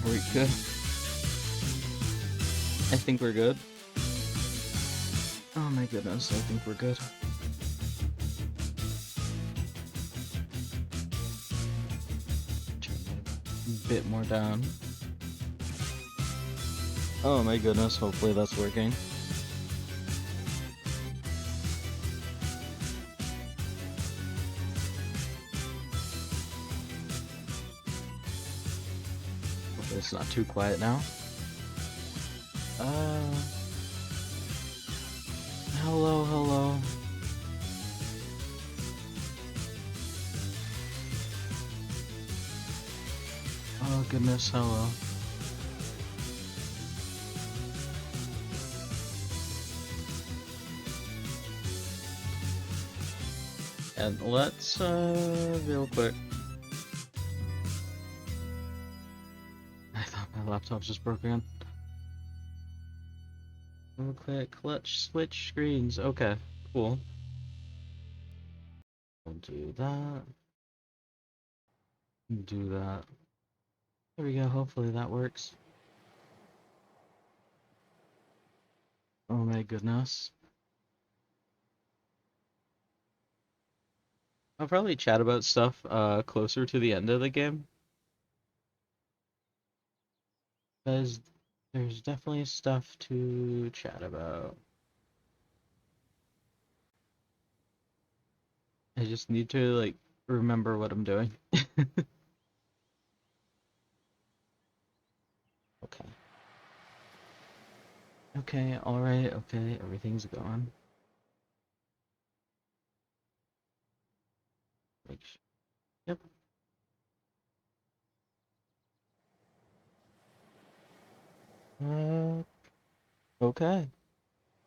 We're good. I think we're good. Oh my goodness, I think we're good. Turn it a bit more down. Oh my goodness, hopefully that's working. Hopefully it's not too quiet now. Hello, hello. Oh goodness, hello. And let's, real quick. I thought my laptop just broke again. Real quick, let's switch screens. Okay, cool. We'll do that. Do that. There we go, hopefully that works. Oh my goodness. I'll probably chat about stuff closer to the end of the game. Because there's definitely stuff to chat about. I just need to, like, remember what I'm doing. Okay. Okay, alright, okay, everything's going. Make sure. Yep. Okay.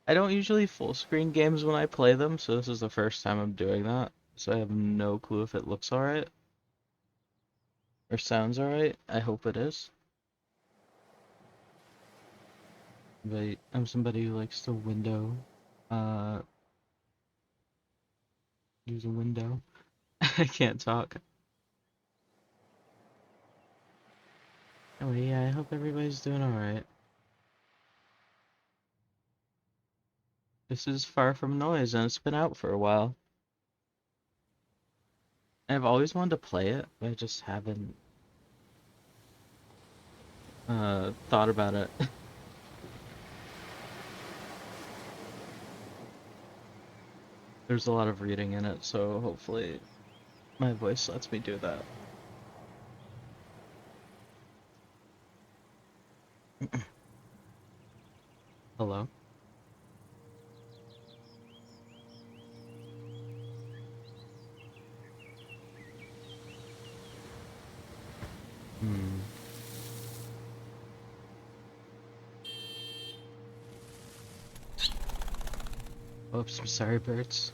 I don't usually full screen games when I play them, so this is the first time I'm doing that. So I have no clue if it looks alright. Or sounds alright. I hope it is. But I'm somebody who likes to use a window. I can't talk. Oh yeah, I hope everybody's doing alright. This is Far From Noise, and it's been out for a while. I've always wanted to play it, but I just haven't thought about it. There's a lot of reading in it, so hopefully my voice lets me do that. Hello? Hmm. Oops, I'm sorry, birds.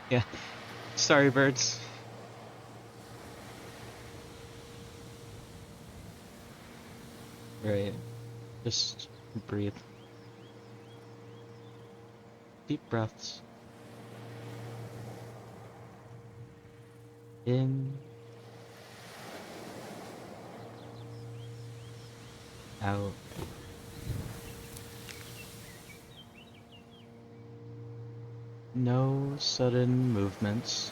Yeah, sorry, birds. Right, just breathe. Deep breaths. In, out. No sudden movements.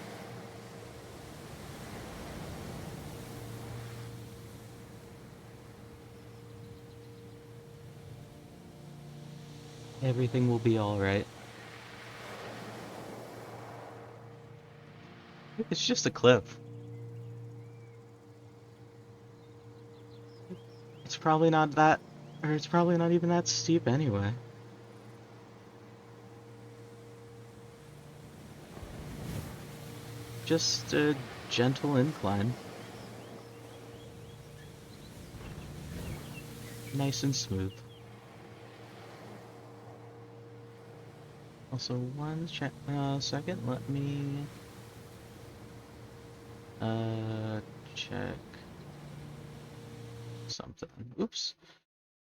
Everything will be alright. It's just a cliff. It's probably not that, or it's probably not even that steep anyway. Just a gentle incline. Nice and smooth. Also, one second, let me check something. Oops.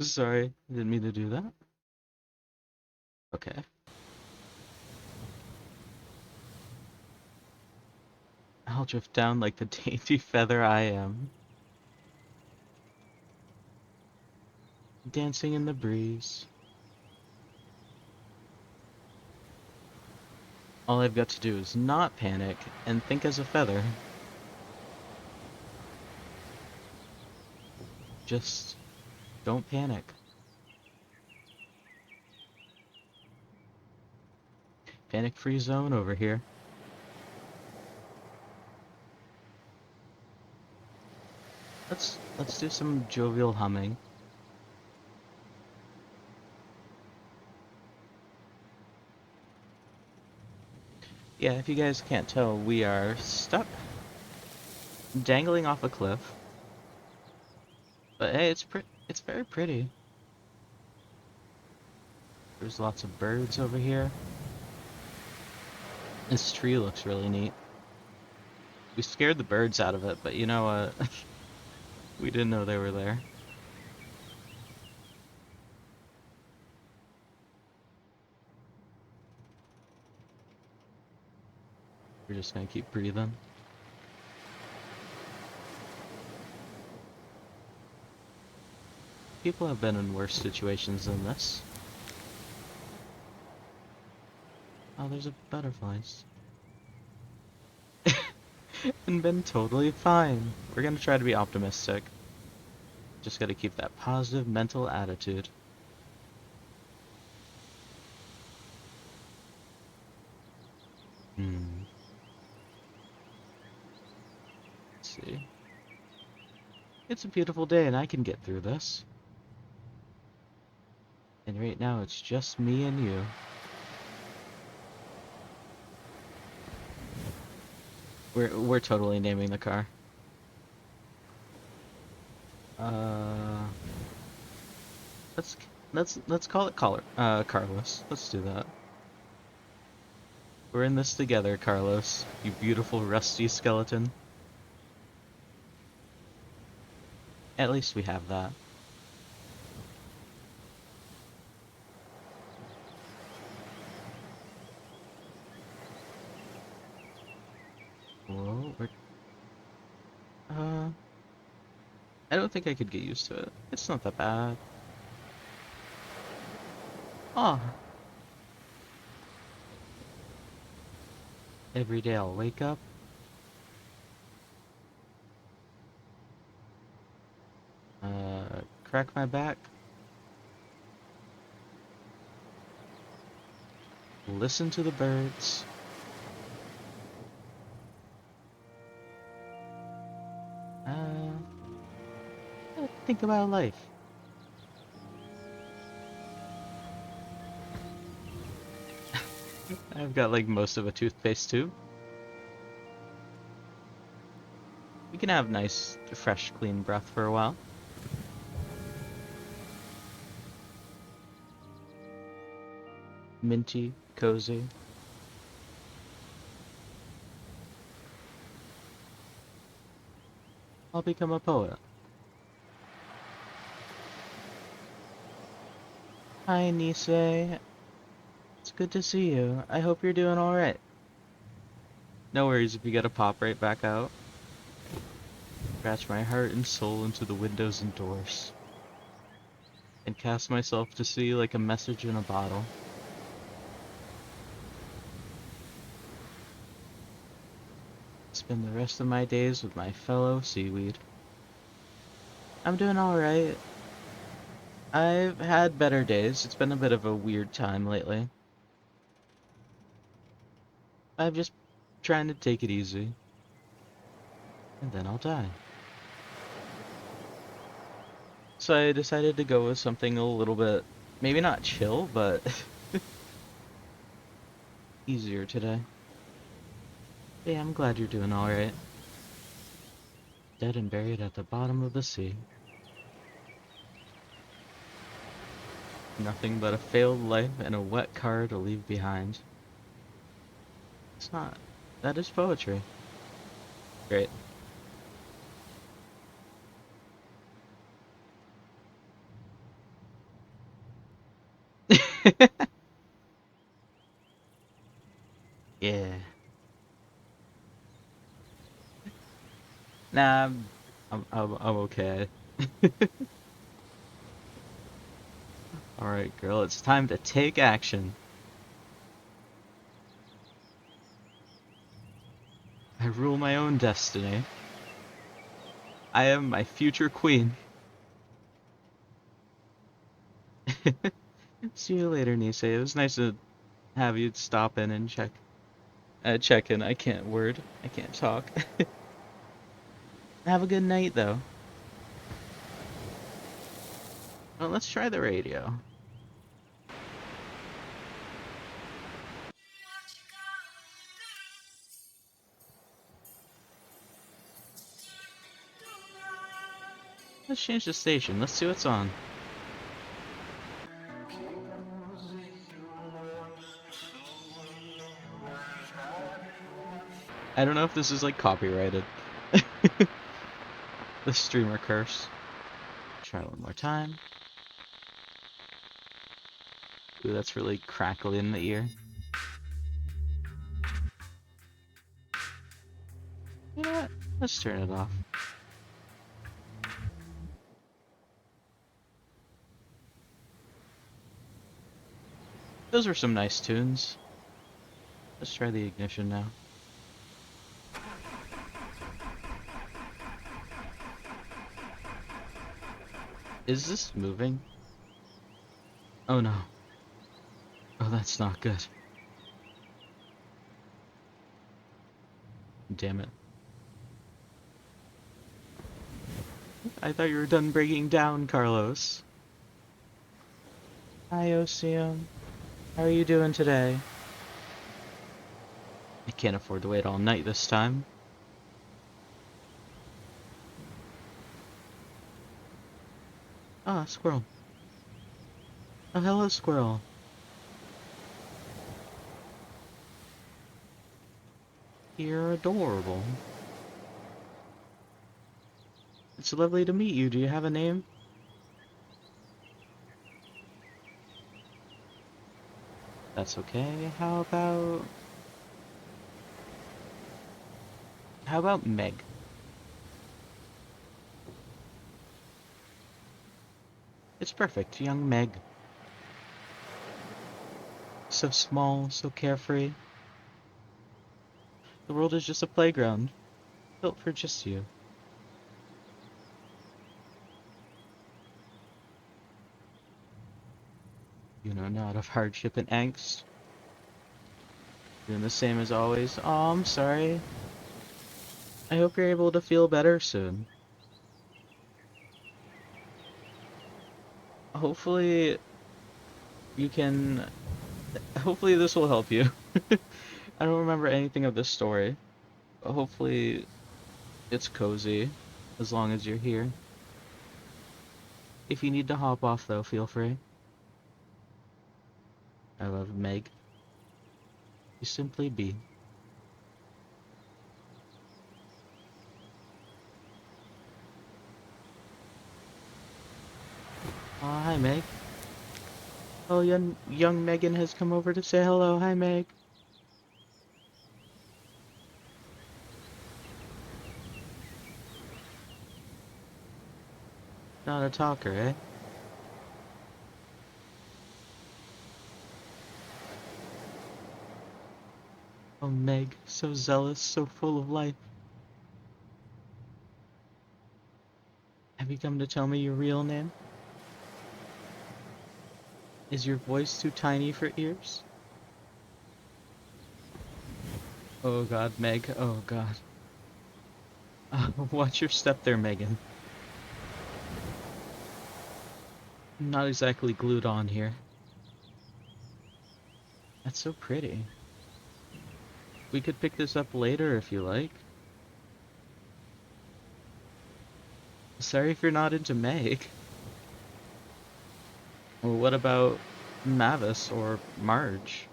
Sorry, didn't mean to do that. Okay. I'll drift down like the dainty feather I am, dancing in the breeze. All I've got to do is not panic and think as a feather. Just don't panic. Panic-free zone over here. Let's do some jovial humming. Yeah, if you guys can't tell, we are stuck, dangling off a cliff. But hey, it's very pretty. There's lots of birds over here. This tree looks really neat. We scared the birds out of it, but you know what? We didn't know they were there. We're just gonna keep breathing. People have been in worse situations than this. Oh, there's a butterflies. And been totally fine. We're gonna try to be optimistic. Just gotta keep that positive mental attitude. Let's see. It's a beautiful day and I can get through this. And right now it's just me and you. We're totally naming the car. Let's let's call it Carlos. Let's do that. We're in this together, Carlos. You beautiful rusty skeleton. At least we have that. Whoa, I don't think I could get used to it. It's not that bad. Oh. Every day I'll wake up. Crack my back. Listen to the birds. Think about life. I've got like most of a toothpaste tube. We can have nice, fresh, clean breath for a while. Minty, cozy. I'll become a poet. Hi, Nisei. It's good to see you. I hope you're doing alright. No worries if you gotta pop right back out. Scratch my heart and soul into the windows and doors. And cast myself to sea like a message in a bottle. Spend the rest of my days with my fellow seaweed. I'm doing alright. I've had better days. It's been a bit of a weird time lately. I'm just trying to take it easy. And then I'll die. So I decided to go with something a little bit, maybe not chill, but easier today. Yeah, I'm glad you're doing alright. Dead and buried at the bottom of the sea. Nothing but a failed life and a wet car to leave behind. It's not. That is poetry. Great. Yeah. Nah, I'm okay. Alright, girl, it's time to take action. I rule my own destiny. I am my future queen. See you later, Nisei. It was nice to have you stop in and check in. I can't talk. Have a good night, though. Well, let's try the radio. Let's change the station. Let's see what's on. I don't know if this is like copyrighted. The streamer curse. Try one more time. Ooh, that's really crackly in the ear. You know what? Let's turn it off. Those were some nice tunes. Let's try the ignition now. Is this moving? Oh no. Oh, that's not good. Damn it. I thought you were done breaking down, Carlos. Hi, Osium. How are you doing today? I can't afford to wait all night this time. Ah, squirrel. Oh, hello, squirrel. You're adorable. It's lovely to meet you. Do you have a name? That's okay. How about Meg? It's perfect, young Meg. So small, so carefree. The world is just a playground, built for just you. You know not of hardship and angst. Doing the same as always. Oh, I'm sorry. I hope you're able to feel better soon. Hopefully you can... Hopefully this will help you. I don't remember anything of this story, but hopefully it's cozy as long as you're here. If you need to hop off though, feel free. I love Meg. You simply be. Oh, hi Meg. Oh, young Megan has come over to say hello. Hi Meg. Not a talker, eh? Oh, Meg, so zealous, so full of life. Have you come to tell me your real name? Is your voice too tiny for ears? Oh god, Meg, oh god. Watch your step there, Megan. I'm not exactly glued on here. That's so pretty. We could pick this up later if you like. Sorry if you're not into Meg. Well, what about Mavis or Marge?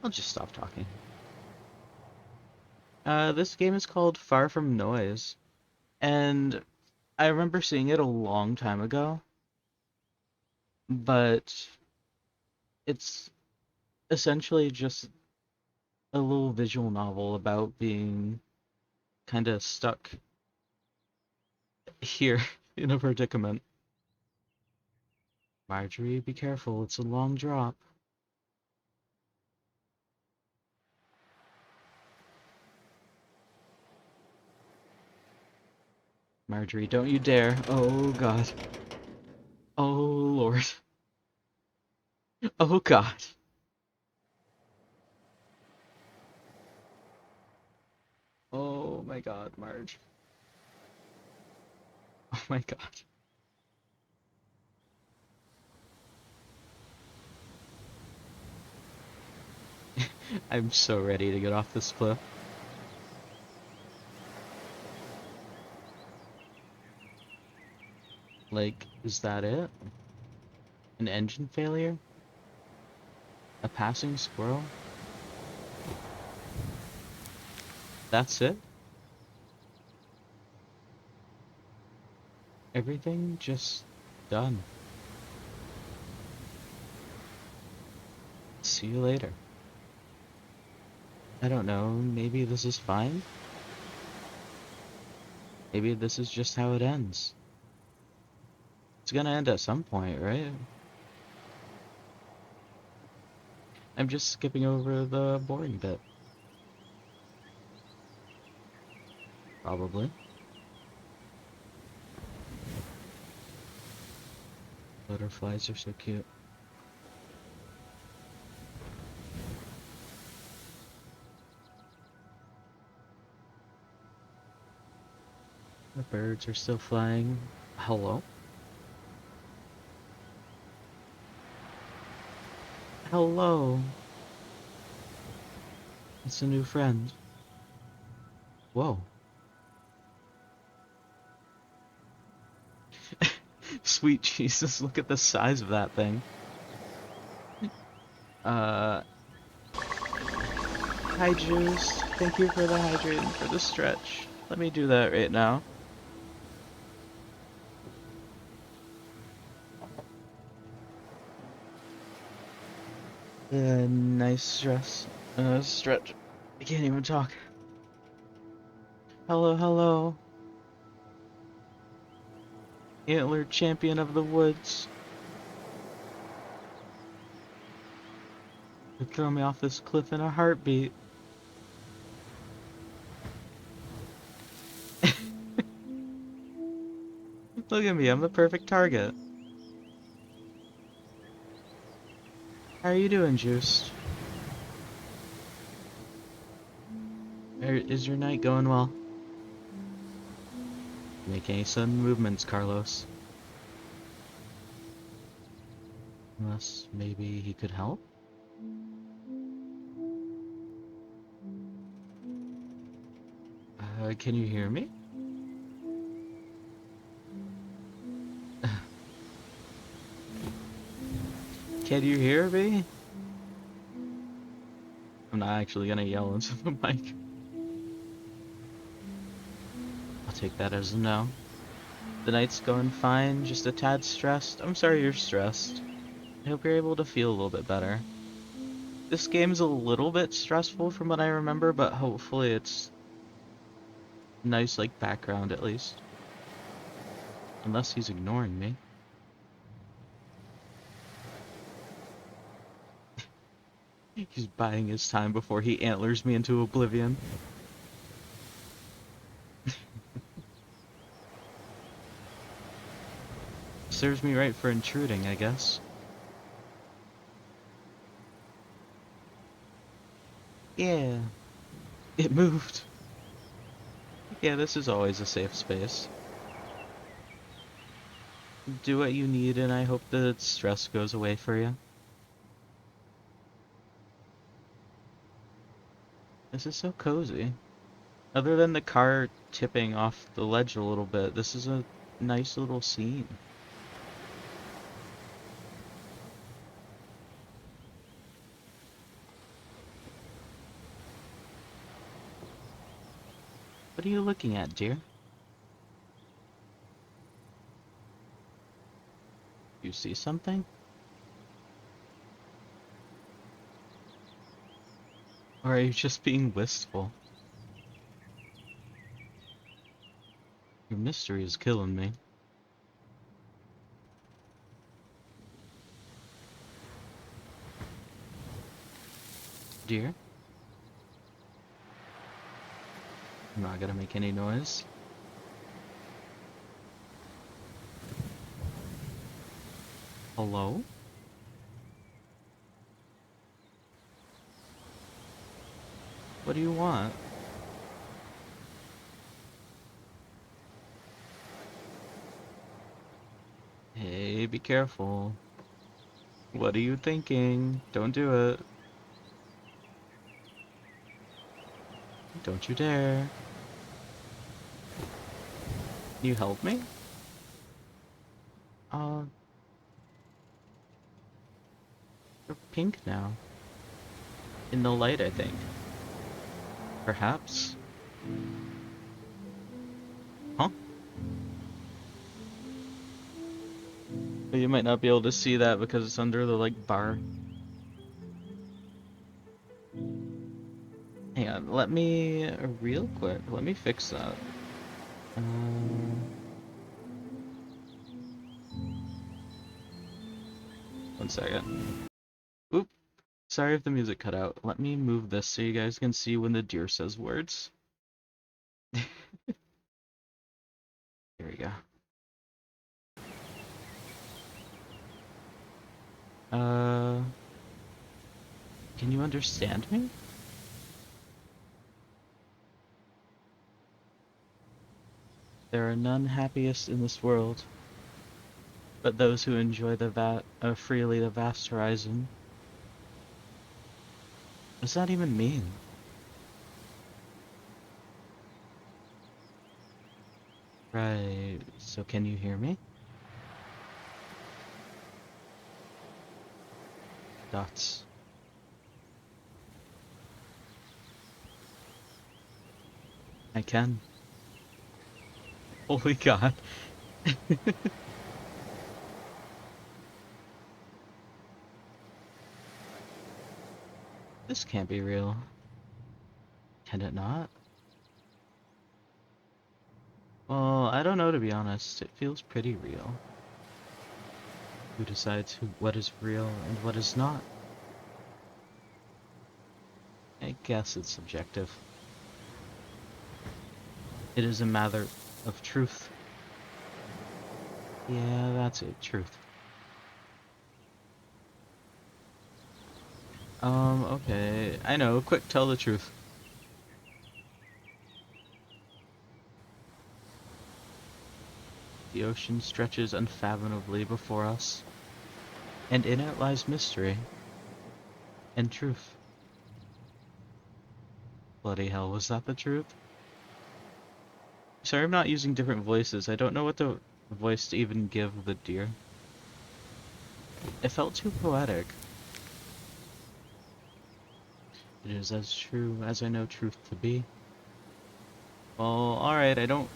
I'll just stop talking. This game is called Far From Noise, and I remember seeing it a long time ago, but it's essentially just a little visual novel about being kind of stuck here in a predicament. Marjorie, be careful, it's a long drop. Marjorie, don't you dare. Oh god. Oh lord. Oh god. Oh my god, Marge. Oh my god. I'm so ready to get off this cliff. Like, is that it? An engine failure? A passing squirrel? That's it? Everything just done. See you later. I don't know, maybe this is fine? Maybe this is just how it ends. It's gonna end at some point, right? I'm just skipping over the boring bit. Probably. Butterflies are so cute. The birds are still flying. Hello? Hello. It's a new friend. Whoa. Sweet Jesus, look at the size of that thing. Hi Juice. Thank you for the hydrate and for the stretch. Let me do that right now. Nice stretch. I can't even talk. Hello, hello. Antler champion of the woods. You'd throw me off this cliff in a heartbeat. Look at me, I'm the perfect target. How are you doing, Juice? Is your night going well? Make any sudden movements, Carlos. Unless maybe he could help? Can you hear me? Can you hear me? I'm not actually gonna yell into the mic. I'll take that as a no. The night's going fine, just a tad stressed. I'm sorry you're stressed. I hope you're able to feel a little bit better. This game's a little bit stressful from what I remember, but hopefully it's nice, like, background at least. Unless he's ignoring me. He's buying his time before he antlers me into oblivion. Serves me right for intruding, I guess. Yeah. It moved. Yeah, this is always a safe space. Do what you need, and I hope the stress goes away for you. This is so cozy. Other than the car tipping off the ledge a little bit, this is a nice little scene. What are you looking at, dear? You see something? Or are you just being wistful? Your mystery is killing me. Dear? I'm not gonna make any noise. Hello? What do you want? Hey, be careful. What are you thinking? Don't do it. Don't you dare. Can you help me? Uh, you're pink now. In the light, I think. Perhaps? Huh? But you might not be able to see that because it's under the, like, bar. Hang on, let me, real quick, let me fix that. One second. Oop. Sorry if the music cut out. Let me move this so you guys can see when the deer says words. Here we go. Can you understand me? There are none happiest in this world, but those who enjoy freely the vast horizon. What does that even mean? Right, so can you hear me? Dots. I can. Holy God. This can't be real. Can it not? Well, I don't know, to be honest. It feels pretty real. Who decides what is real and what is not? I guess it's subjective. It is a matter of truth. Yeah, that's it, truth. Okay. I know, quick, tell the truth. The ocean stretches unfathomably before us, and in it lies mystery and truth. Bloody hell, was that the truth? Sorry I'm not using different voices. I don't know what the voice to even give the deer. It felt too poetic. It is as true as I know truth to be. Well, alright, I don't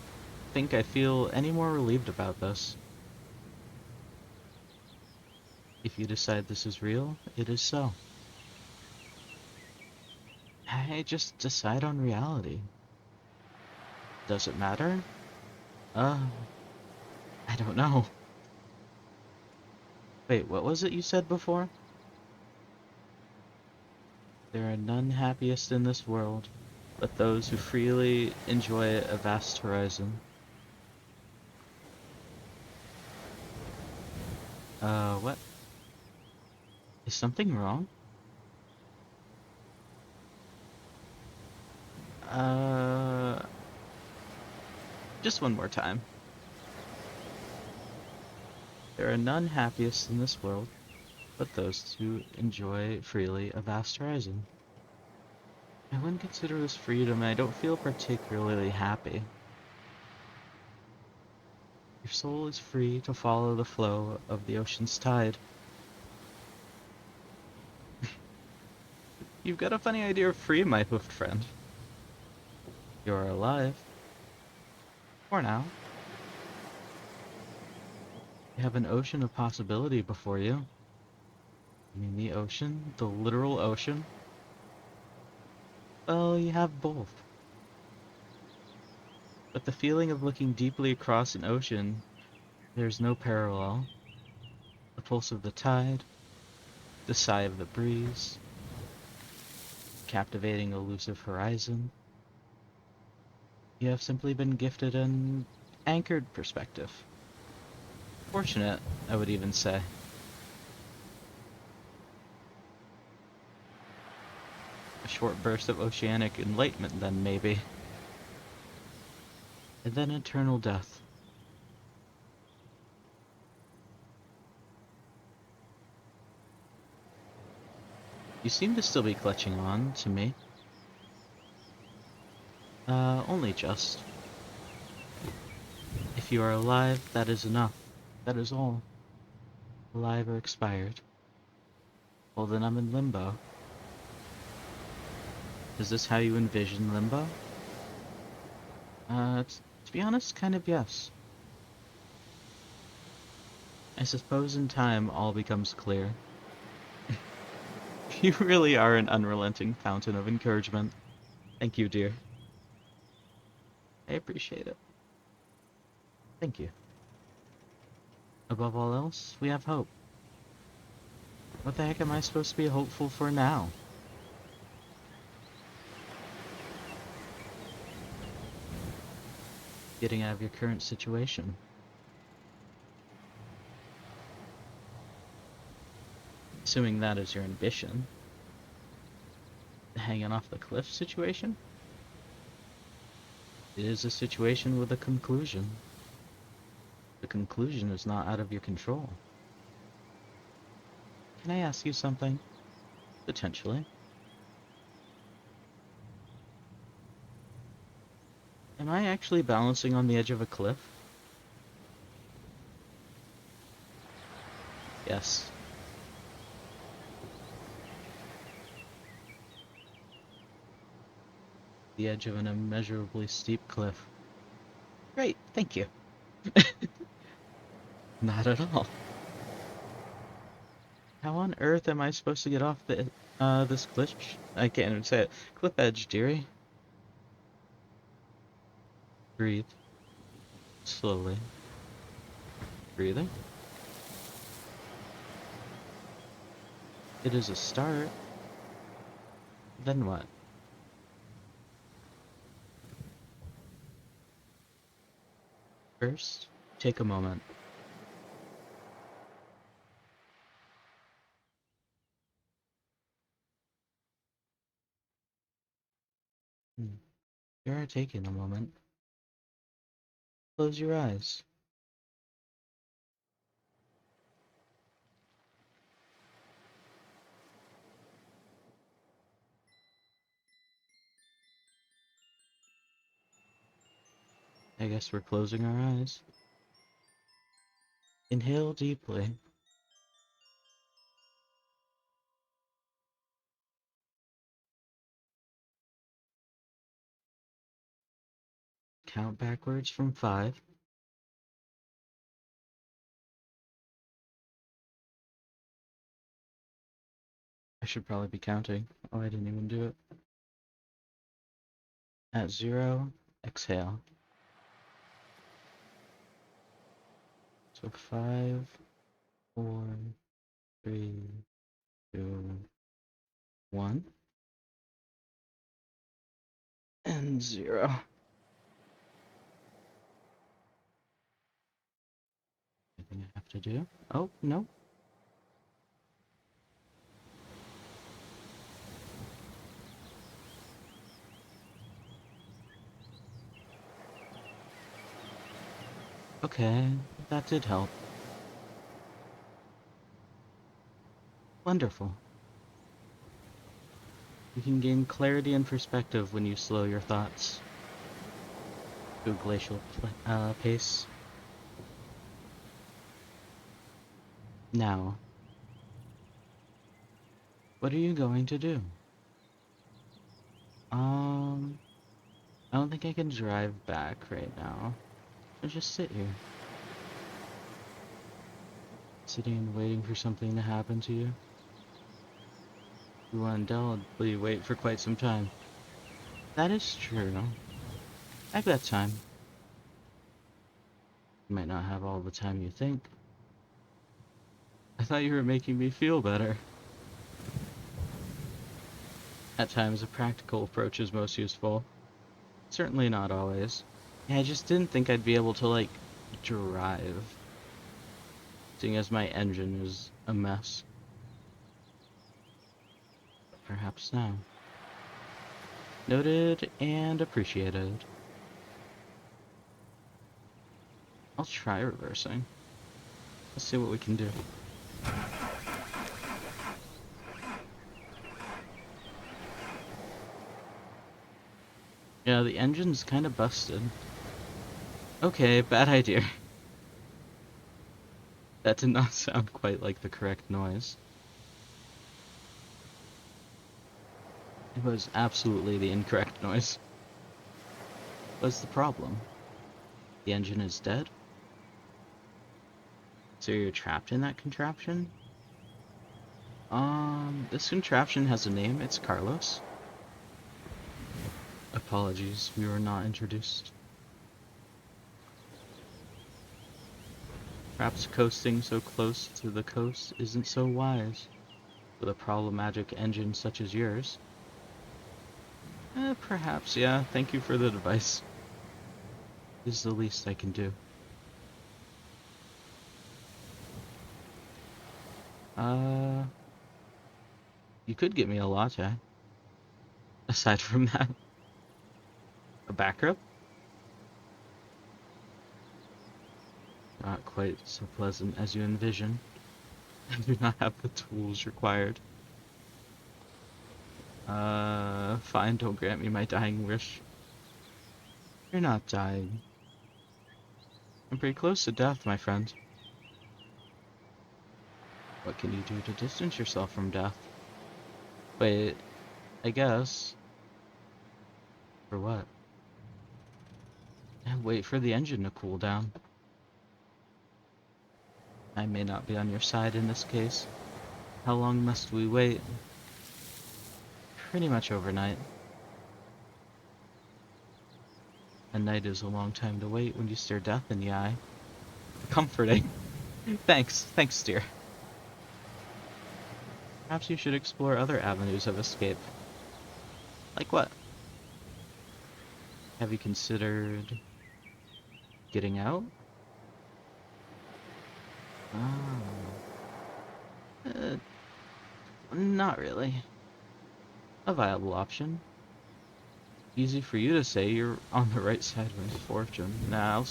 think I feel any more relieved about this. If you decide this is real, it is so. I just decide on reality. Does it matter? Uh, I don't know. Wait, what was it you said before? There are none happiest in this world, but those who freely enjoy a vast horizon. What? Is something wrong? Uh, just one more time. There are none happiest in this world, but those who enjoy freely a vast horizon. I wouldn't consider this freedom, and I don't feel particularly happy. Your soul is free to follow the flow of the ocean's tide. You've got a funny idea of free, my hoofed friend. You're alive. For now. You have an ocean of possibility before you. I mean, the ocean? The literal ocean? Well, you have both. But the feeling of looking deeply across an ocean, there's no parallel. The pulse of the tide, the sigh of the breeze, captivating elusive horizon. You have simply been gifted an anchored perspective. Fortunate, I would even say. A short burst of oceanic enlightenment then, maybe. And then eternal death. You seem to still be clutching on to me. Only just. If you are alive, that is enough. That is all. Alive or expired. Well, then I'm in limbo. Is this how you envision limbo? To be honest, kind of yes. I suppose in time all becomes clear. You really are an unrelenting fountain of encouragement. Thank you, dear. I appreciate it. Thank you. Above all else, we have hope. What the heck am I supposed to be hopeful for now? Getting out of your current situation. Assuming that is your ambition. The hanging off the cliff situation? It is a situation with a conclusion. The conclusion is not out of your control. Can I ask you something? Potentially. Am I actually balancing on the edge of a cliff? Yes. The edge of an immeasurably steep cliff. Great, thank you. Not at all. How on earth am I supposed to get off this cliff? I can't even say it. Cliff edge, dearie. Breathe. Slowly. Breathing. It is a start. Then what? First, take a moment. You are taking a moment. Close your eyes. I guess we're closing our eyes. Inhale deeply. Count backwards from 5. I should probably be counting. Oh, I didn't even do it. At 0, exhale. So 5, 4, 3, 2, 1, and 0. Anything I have to do? Oh, no. Okay, that did help. Wonderful. You can gain clarity and perspective when you slow your thoughts to a glacial pace. Now, what are you going to do? I don't think I can drive back right now. So just sit here. Sitting and waiting for something to happen to you. You will undoubtedly wait for quite some time. That is true. I've got time. You might not have all the time you think. I thought you were making me feel better. At times, a practical approach is most useful. Certainly not always. Yeah, I just didn't think I'd be able to, like, drive. Seeing as my engine is a mess. But perhaps now. Noted and appreciated. I'll try reversing. Let's see what we can do. Yeah, the engine's kind of busted. Okay, bad idea. That did not sound quite like the correct noise. It was absolutely the incorrect noise. What's the problem? The engine is dead? So you're trapped in that contraption? This contraption has a name. It's Carlos. Apologies, we were not introduced. Perhaps coasting so close to the coast isn't so wise. With a problematic engine such as yours. Perhaps, yeah. Thank you for the advice. This is the least I can do. You could get me a latte. Aside from that. A back rub? Not quite so pleasant as you envision. I do not have the tools required. Fine, don't grant me my dying wish. You're not dying. I'm pretty close to death, my friend. What can you do to distance yourself from death? Wait, I guess. For what? And wait for the engine to cool down. I may not be on your side in this case. How long must we wait? Pretty much overnight. A night is a long time to wait when you stare death in the eye. Comforting. Thanks, dear. Perhaps you should explore other avenues of escape. Like what? Have you considered getting out? Not really. A viable option. Easy for you to say, you're on the right side of misfortune. Nah,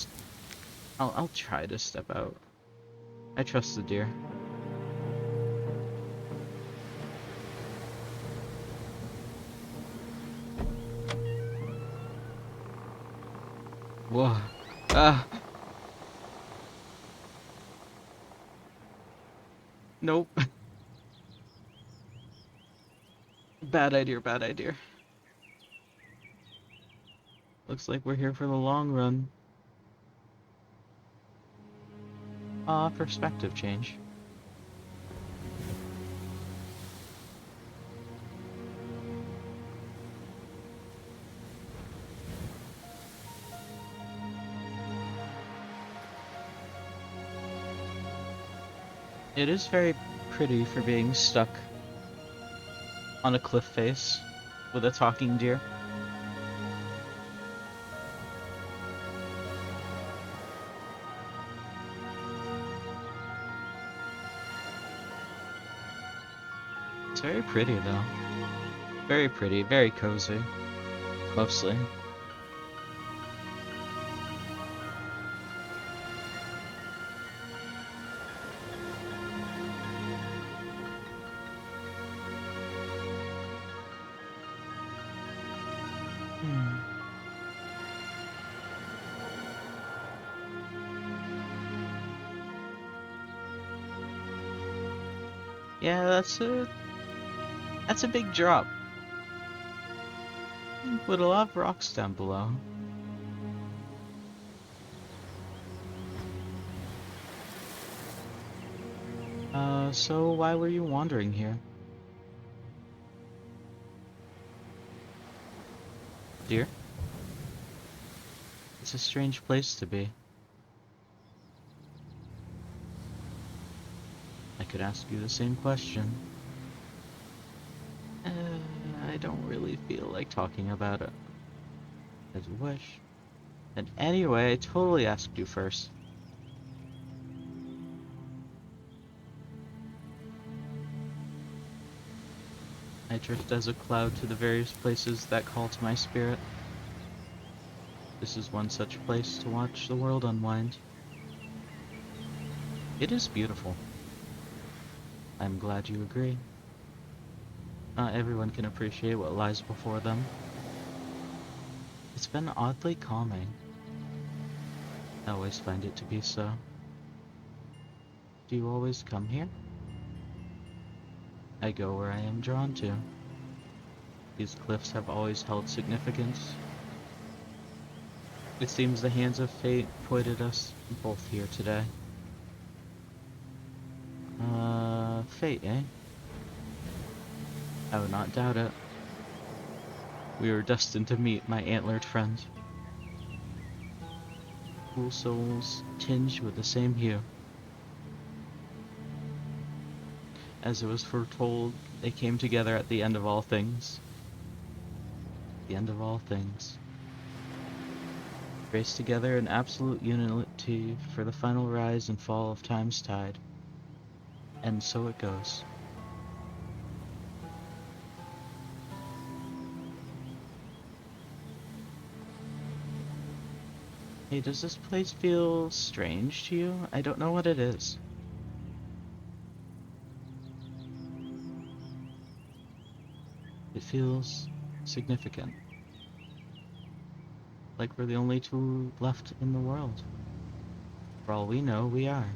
I'll try to step out. I trust the deer. Whoa. Ah. Nope. Bad idea, bad idea. Looks like we're here for the long run. Perspective change. It is very pretty for being stuck on a cliff face with a talking deer. It's very pretty though. Very pretty, very cozy. Mostly. Yeah, that's a big drop. With a lot of rocks down below. So why were you wandering here? dear? It's a strange place to be. I could ask you the same question. I don't really feel like talking about it. As you wish. And anyway, I totally asked you first. I drift as a cloud to the various places that call to my spirit. This is one such place to watch the world unwind. It is beautiful. I'm glad you agree. Not everyone can appreciate what lies before them. It's been oddly calming. I always find it to be so. Do you always come here? I go where I am drawn to. These cliffs have always held significance. It seems the hands of fate pointed us both here today. Fate, eh? I would not doubt it. We were destined to meet, my antlered friend. Cool souls tinged with the same hue. As it was foretold, they came together at the end of all things. The end of all things. Raced together in absolute unity for the final rise and fall of time's tide. And so it goes. Hey, does this place feel strange to you? I don't know what it is. It feels significant. Like we're the only two left in the world. For all we know, we are.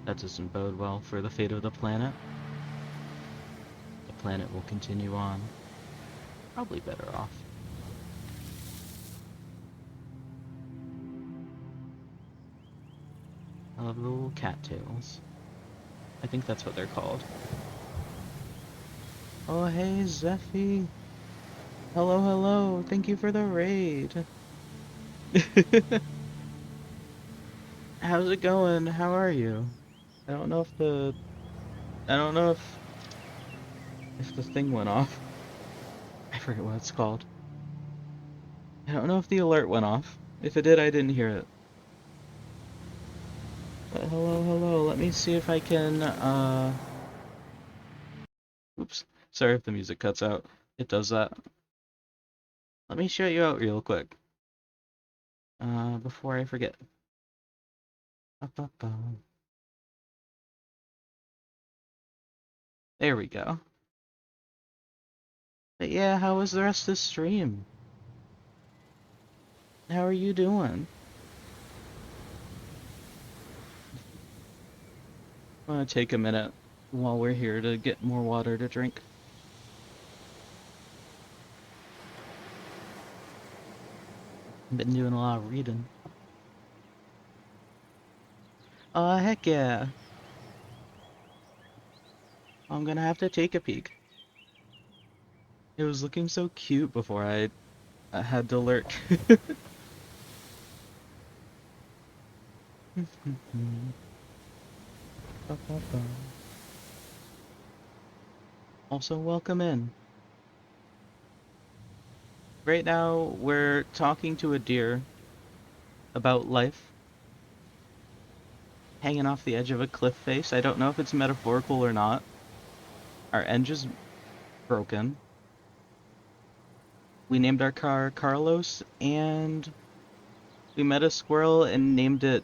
That doesn't bode well for the fate of the planet. The planet will continue on. Probably better off. I love the little cattails. I think that's what they're called. Oh, hey, Zeffy. Hello, hello. Thank you for the raid. How's it going? How are you? I don't know if the... I don't know if the thing went off. I forget what it's called. I don't know if the alert went off. If it did, I didn't hear it. But hello, hello. Let me see if I can, oops. Sorry if the music cuts out. It does that. Let me shout you out real quick. Before I forget. Ba-ba-ba. There we go. But yeah, how was the rest of the stream? How are you doing? I'm gonna take a minute while we're here to get more water to drink. I've been doing a lot of reading. Oh, heck yeah. I'm gonna have to take a peek. It was looking so cute before I had to lurk. Ba-ba-ba. Also, welcome in. Right now, we're talking to a deer about life, hanging off the edge of a cliff face. I don't know if it's metaphorical or not. Our engine's broken. We named our car Carlos, and we met a squirrel and named it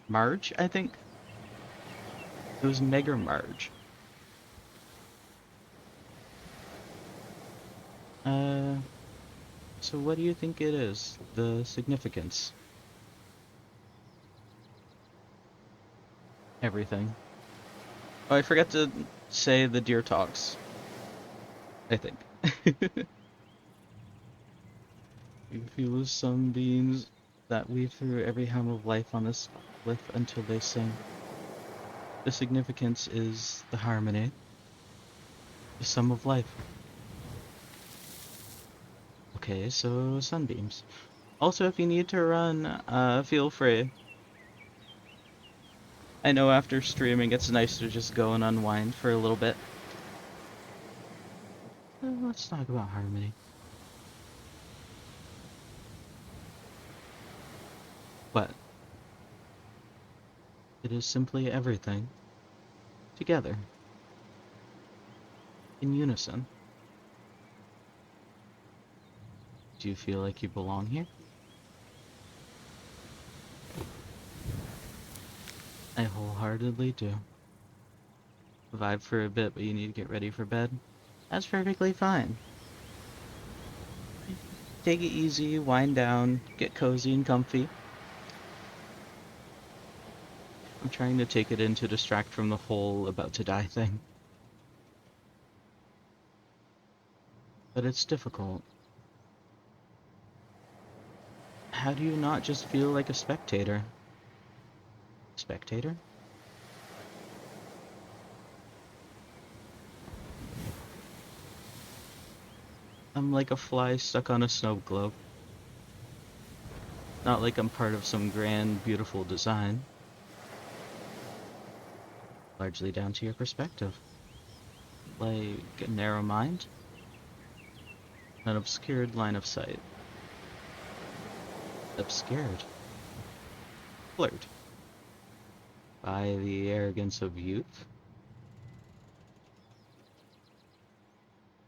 Marge, I think. It was Mega Marge. So what do you think it is? The significance? Everything. Oh, I forgot to say the deer talks. I think. You feel the sunbeams that weave through every hum of life on this cliff until they sing. The significance is the harmony, the sum of life. Okay, so sunbeams. Also, if you need to run, feel free. I know after streaming it's nice to just go and unwind for a little bit. Let's talk about harmony. But it is simply everything together in unison. Do you feel like you belong here? I wholeheartedly do. Vibe for a bit, but you need to get ready for bed? That's perfectly fine. Take it easy, wind down, get cozy and comfy. I'm trying to take it in to distract from the whole about to die thing. But it's difficult. How do you not just feel like a spectator? Spectator? I'm like a fly stuck on a snow globe. Not like I'm part of some grand, beautiful design. Largely down to your perspective. Like a narrow mind? An obscured line of sight. Obscured. Blurred. By the arrogance of youth?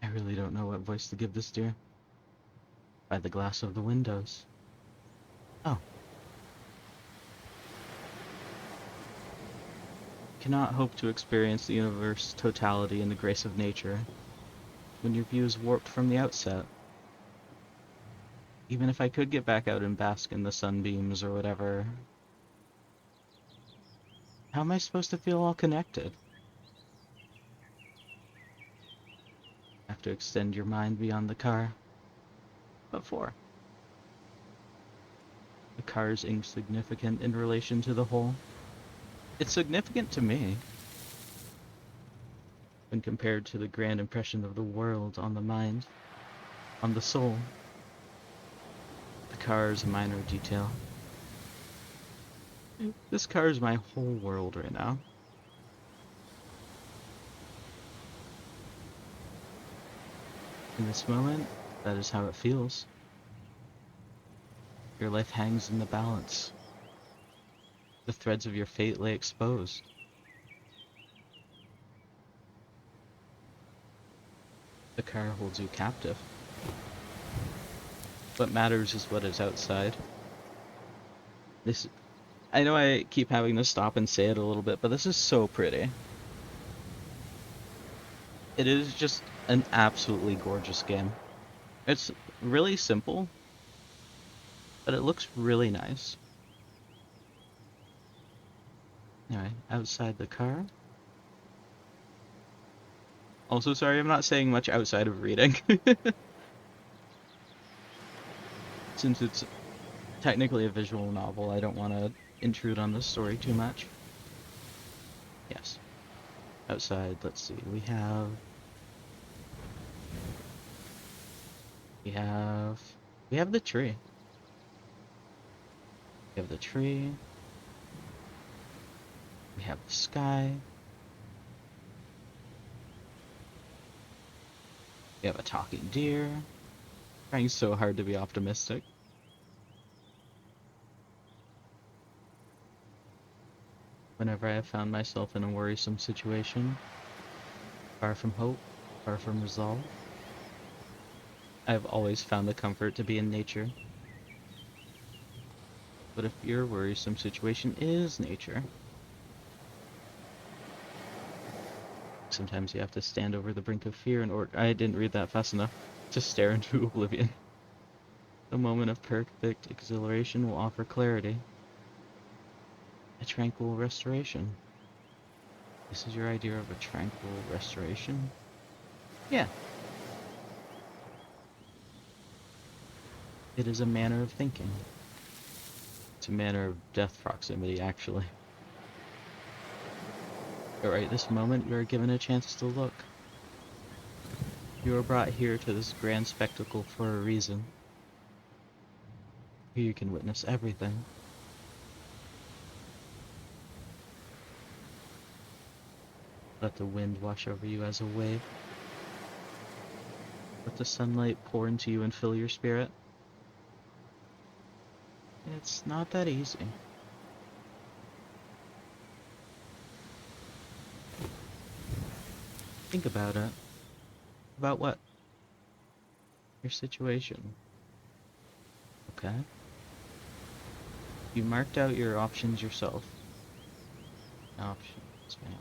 I really don't know what voice to give this dear. By the glass of the windows. Oh. Cannot hope to experience the universe's totality in the grace of nature when your view is warped from the outset. Even if I could get back out and bask in the sunbeams or whatever, how am I supposed to feel all connected? Have to extend your mind beyond the car. What for? The car is insignificant in relation to the whole. It's significant to me when compared to the grand impression of the world on the mind, on the soul. The car is a minor detail. This car is my whole world right now. In this moment, that is how it feels. Your life hangs in the balance. The threads of your fate lay exposed. The car holds you captive. What matters is what is outside. This, I know I keep having to stop and say it a little bit, but this is so pretty. It is just an absolutely gorgeous game. It's really simple, but it looks really nice. Anyway, outside the car. Also, sorry, I'm not saying much outside of reading. Since it's technically a visual novel, I don't want to intrude on the story too much. Yes. Outside, let's see, we have the tree. We have the tree. We have the sky. We have a talking deer. Trying so hard to be optimistic. Whenever I have found myself in a worrisome situation, far from hope, far from resolve, I have always found the comfort to be in nature. But if your worrisome situation is nature, sometimes you have to stand over the brink of fear in order— I didn't read that fast enough— to stare into oblivion. The moment of perfect exhilaration will offer clarity. A tranquil restoration. This is your idea of a tranquil restoration? Yeah. It is a manner of thinking. It's a manner of death proximity, actually. But right this moment, you are given a chance to look. You were brought here to this grand spectacle for a reason. Here you can witness everything. Let the wind wash over you as a wave. Let the sunlight pour into you and fill your spirit. It's not that easy. Think about it. About what? Your situation. Okay? You marked out your options yourself. Options, mail.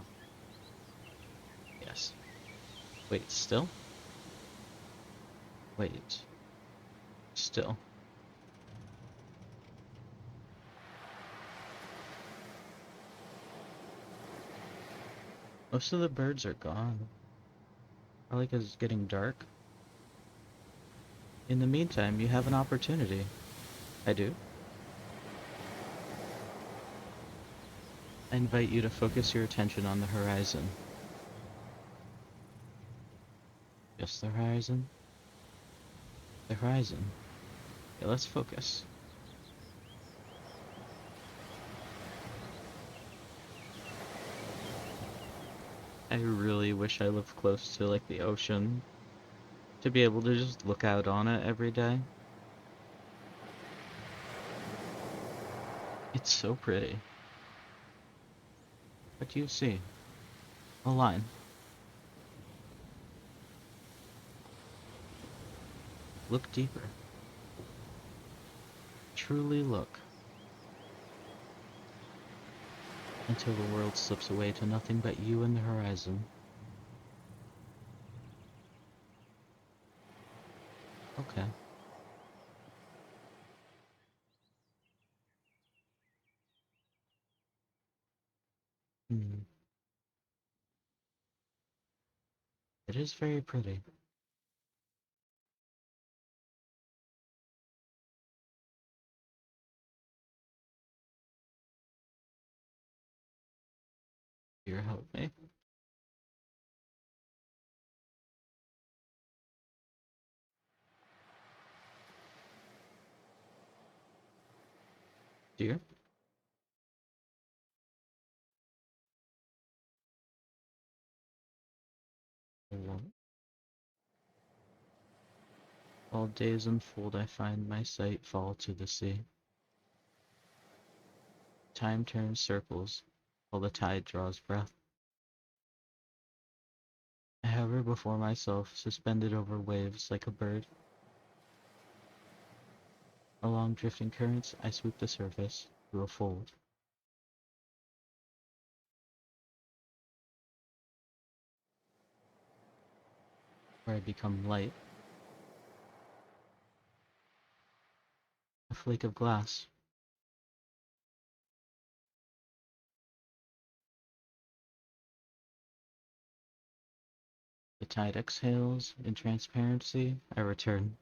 Yes. Wait, still? Wait. Still. Most of the birds are gone. Probably because it's getting dark. In the meantime, you have an opportunity. I do. I invite you to focus your attention on the horizon. Just the horizon? The horizon. Okay, let's focus. I really wish I lived close to, like, the ocean to be able to just look out on it every day. It's so pretty. What do you see? A line. Look deeper. Truly look. Until the world slips away to nothing but you and the horizon. Okay. Hmm. It is very pretty. Here, help me. Dear? What? All days unfold, I find my sight fall to the sea. Time turns circles, while the tide draws breath. I hover before myself, suspended over waves like a bird. Along drifting currents, I sweep the surface through a fold. Where I become light, a flake of glass. The tide exhales, in transparency, I return.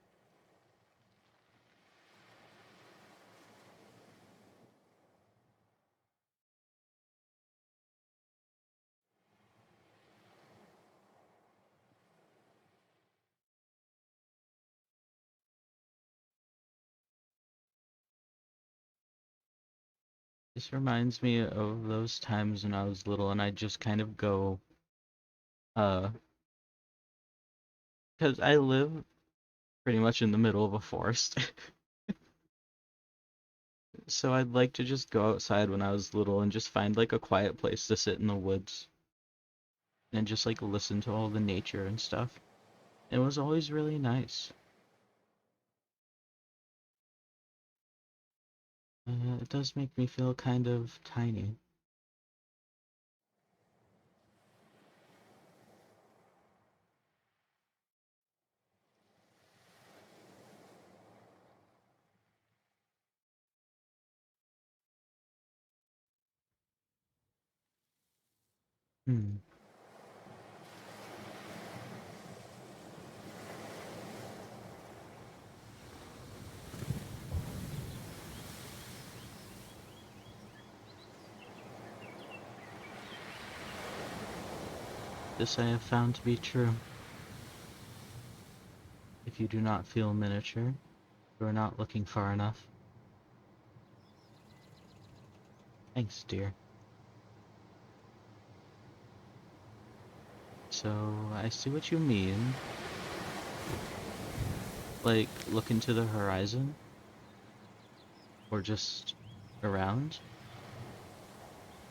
This reminds me of those times when I was little and I'd just kind of go, uh, because I live pretty much in the middle of a forest. So I'd like to just go outside when I was little and just find like a quiet place to sit in the woods and just like listen to all the nature and stuff. It was always really nice. It does make me feel kind of tiny. Hmm. This I have found to be true. you do not feel miniature. You are not looking far enough. Thanks, dear. So, I see what you mean. Like, look into the horizon? Or just around?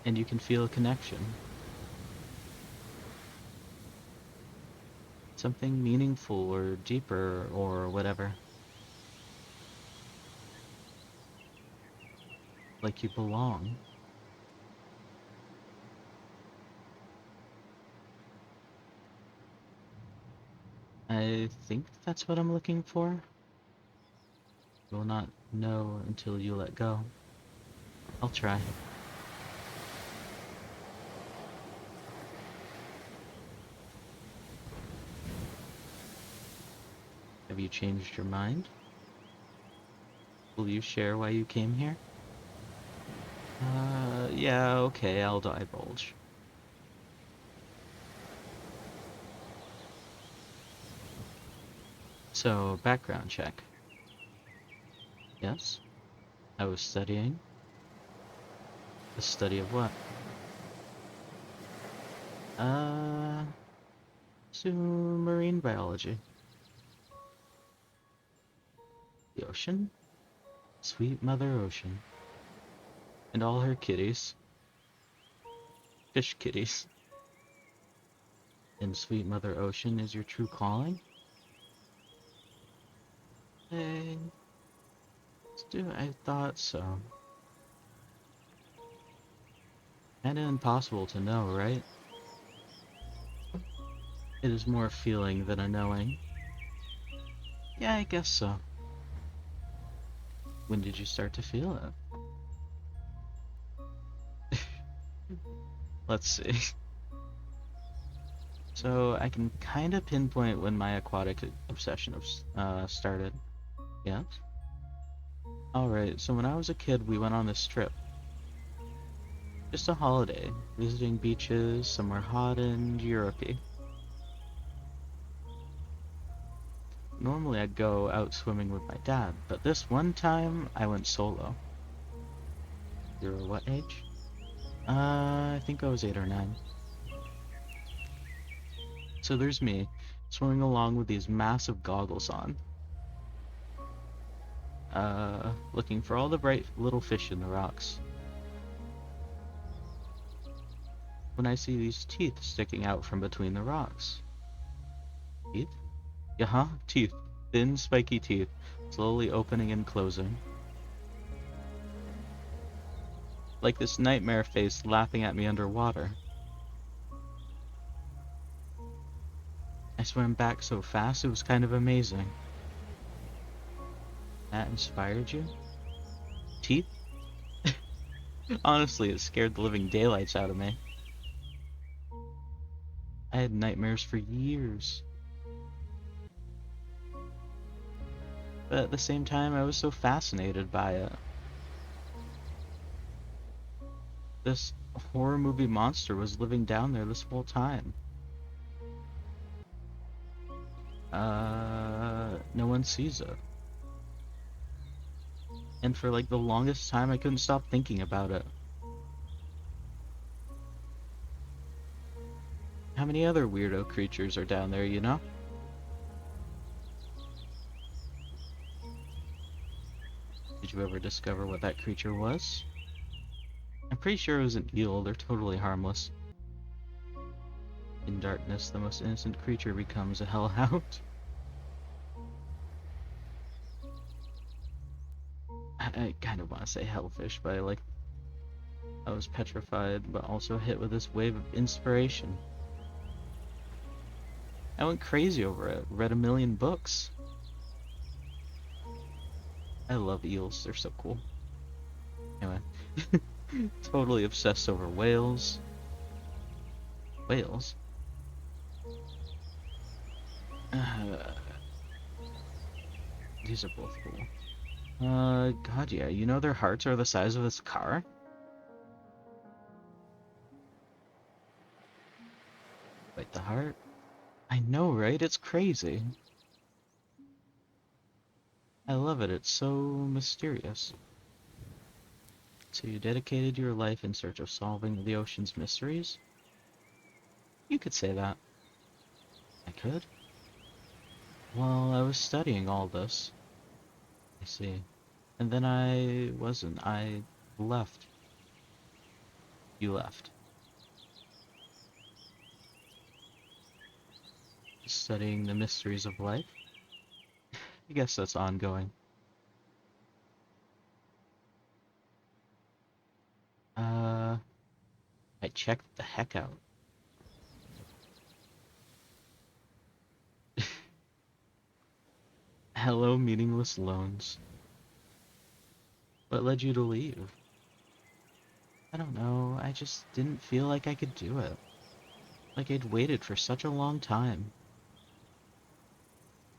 And you can feel a connection. Something meaningful or deeper or whatever. Like you belong. I think that's what I'm looking for. You will not know until you let go. I'll try. Have you changed your mind? Will you share why you came here? Yeah, okay, I'll divulge. So, background check. Yes? I was studying. The study of what? Uh, marine biology. The ocean? Sweet Mother Ocean. And all her kitties. Fish kitties. And Sweet Mother Ocean is your true calling? Hey, I thought so. Kinda impossible to know, right? It is more a feeling than a knowing. Yeah, I guess so. When did you start to feel it? Let's see. So I can kind of pinpoint when my aquatic obsession started. Yes? Alright, so when I was a kid, we went on this trip. Just a holiday, visiting beaches, somewhere hot and Europe-y. Normally I'd go out swimming with my dad, but this one time I went solo. You were what age? I think I was 8 or 9. So there's me, swimming along with these massive goggles on. Looking for all the bright little fish in the rocks. When I see these teeth sticking out from between the rocks. Teeth? Yeah, teeth. Thin, spiky teeth, slowly opening and closing. Like this nightmare face laughing at me underwater. I swam back so fast it was kind of amazing. That inspired you? Teeth? Honestly, it scared the living daylights out of me. I had nightmares for years. But at the same time, I was so fascinated by it. This horror movie monster was living down there this whole time. No one sees it. And for like the longest time, I couldn't stop thinking about it. How many other weirdo creatures are down there, you know? Did you ever discover what that creature was? I'm pretty sure it was an eel. They're totally harmless. In darkness, the most innocent creature becomes a hellhound. I kind of want to say hellfish, but I was petrified, but also hit with this wave of inspiration. I went crazy over it, read a million books. I love eels, they're so cool. Anyway, totally obsessed over whales. Whales? These are both cool. God, yeah, you know their hearts are the size of this car? Wait, the heart? I know, right? It's crazy. I love it, it's so mysterious. So you dedicated your life in search of solving the ocean's mysteries? You could say that. I could? Well, I was studying all this. I see. And then I wasn't. I left. You left. Studying the mysteries of life? I guess that's ongoing. Uh, I checked the heck out. Hello, meaningless loans. What led you to leave? I don't know, I just didn't feel like I could do it. Like I'd waited for such a long time.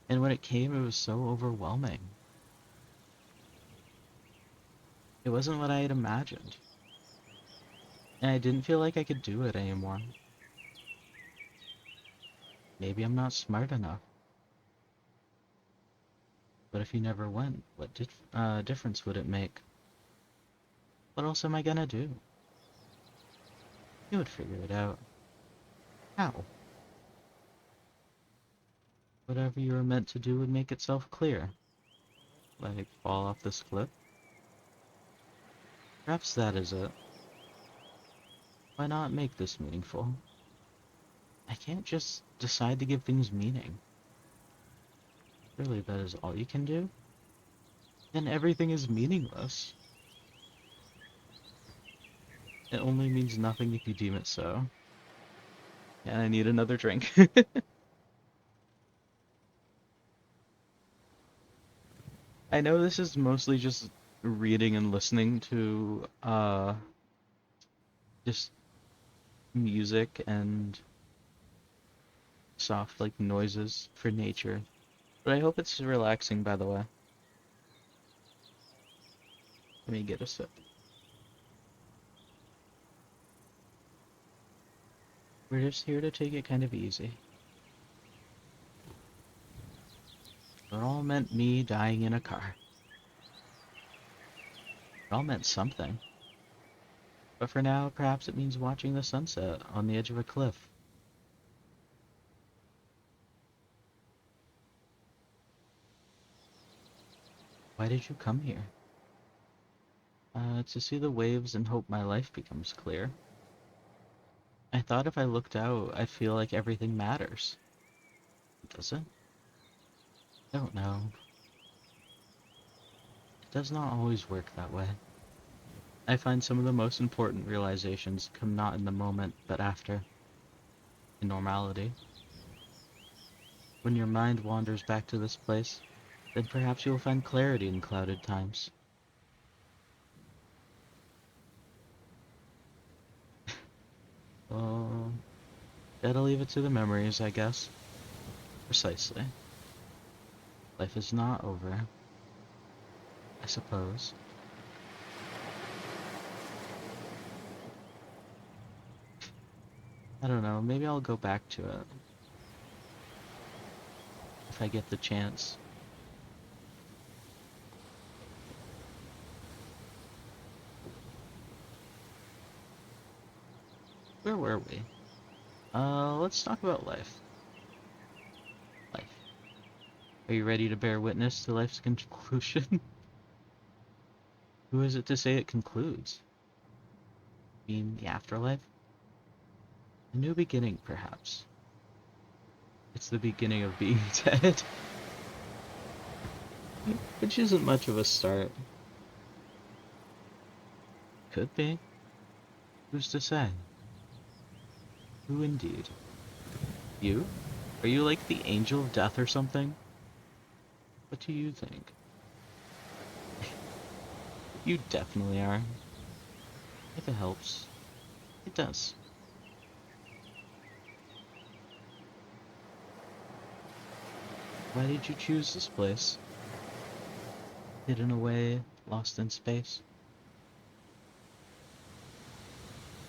And when it came, it was so overwhelming. It wasn't what I had imagined. And I didn't feel like I could do it anymore. Maybe I'm not smart enough. But if you never went, what difference would it make? What else am I gonna do? You would figure it out. How? Whatever you were meant to do would make itself clear. Like fall off this cliff? Perhaps that is it. Why not make this meaningful? I can't just decide to give things meaning. Surely that is all you can do? Then everything is meaningless. It only means nothing if you deem it so. And I need another drink. I know this is mostly just reading and listening to just music and soft like noises for nature. But I hope it's relaxing, by the way. Let me get a sip. We're just here to take it kind of easy. It all meant me dying in a car. It all meant something. But for now, perhaps it means watching the sunset on the edge of a cliff. Why did you come here? To see the waves and hope my life becomes clear. I thought if I looked out, I'd feel like everything matters. Does it? I don't know. It does not always work that way. I find some of the most important realizations come not in the moment, but after. In normality. When your mind wanders back to this place, then perhaps you'll find clarity in clouded times. Well, gotta leave it to the memories, I guess. Precisely. Life is not over, I suppose. I don't know, maybe I'll go back to it. If I get the chance. Where were we? Let's talk about life. Life. Are you ready to bear witness to life's conclusion? Who is it to say it concludes? You mean the afterlife? A new beginning, perhaps. It's the beginning of being dead. Which isn't much of a start. Could be. Who's to say? Who indeed? You? Are you like the angel of death or something? What do you think? You definitely are. If it helps. It does. Why did you choose this place? Hidden away, lost in space?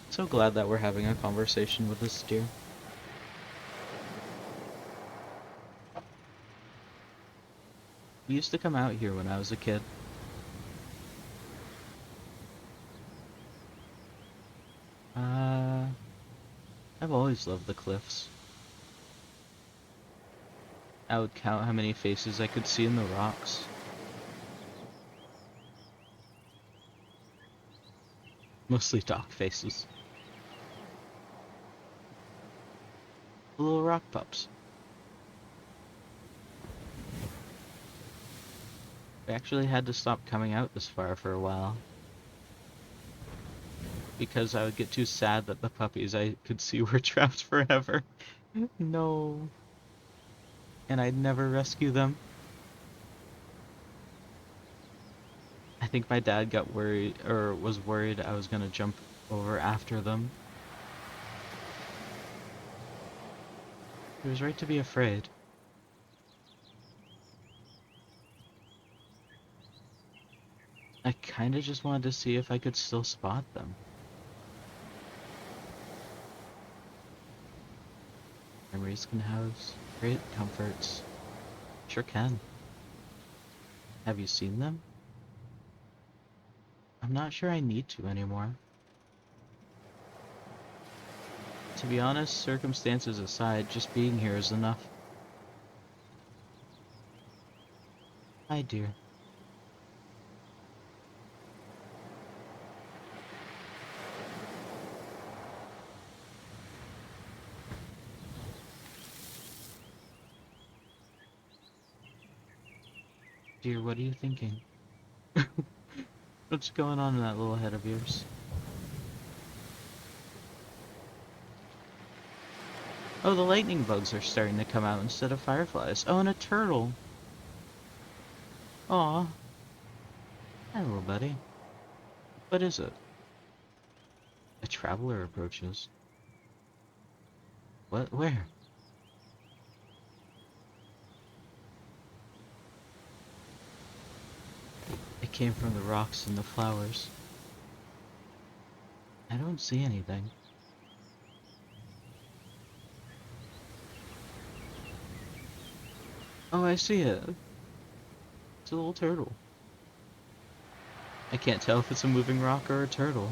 So glad that we're having a conversation with this deer. We used to come out here when I was a kid. Uh, I've always loved the cliffs. I would count how many faces I could see in the rocks. Mostly dog faces. The little rock pups. I actually had to stop coming out this far for a while. Because I would get too sad that the puppies I could see were trapped forever. No. And I'd never rescue them. I think my dad got worried, or was worried I was gonna jump over after them. He was right to be afraid. I kinda just wanted to see if I could still spot them. Memories can have great comforts. Sure can. Have you seen them? I'm not sure I need to anymore. To be honest, circumstances aside, just being here is enough. Hi, dear. Dear, what are you thinking? What's going on in that little head of yours? Oh, the lightning bugs are starting to come out instead of fireflies. Oh, and a turtle. Aw. Hi, little buddy. What is it? A traveler approaches. What? Where? It came from the rocks and the flowers. I don't see anything. Oh, I see it. It's a little turtle. I can't tell if it's a moving rock or a turtle.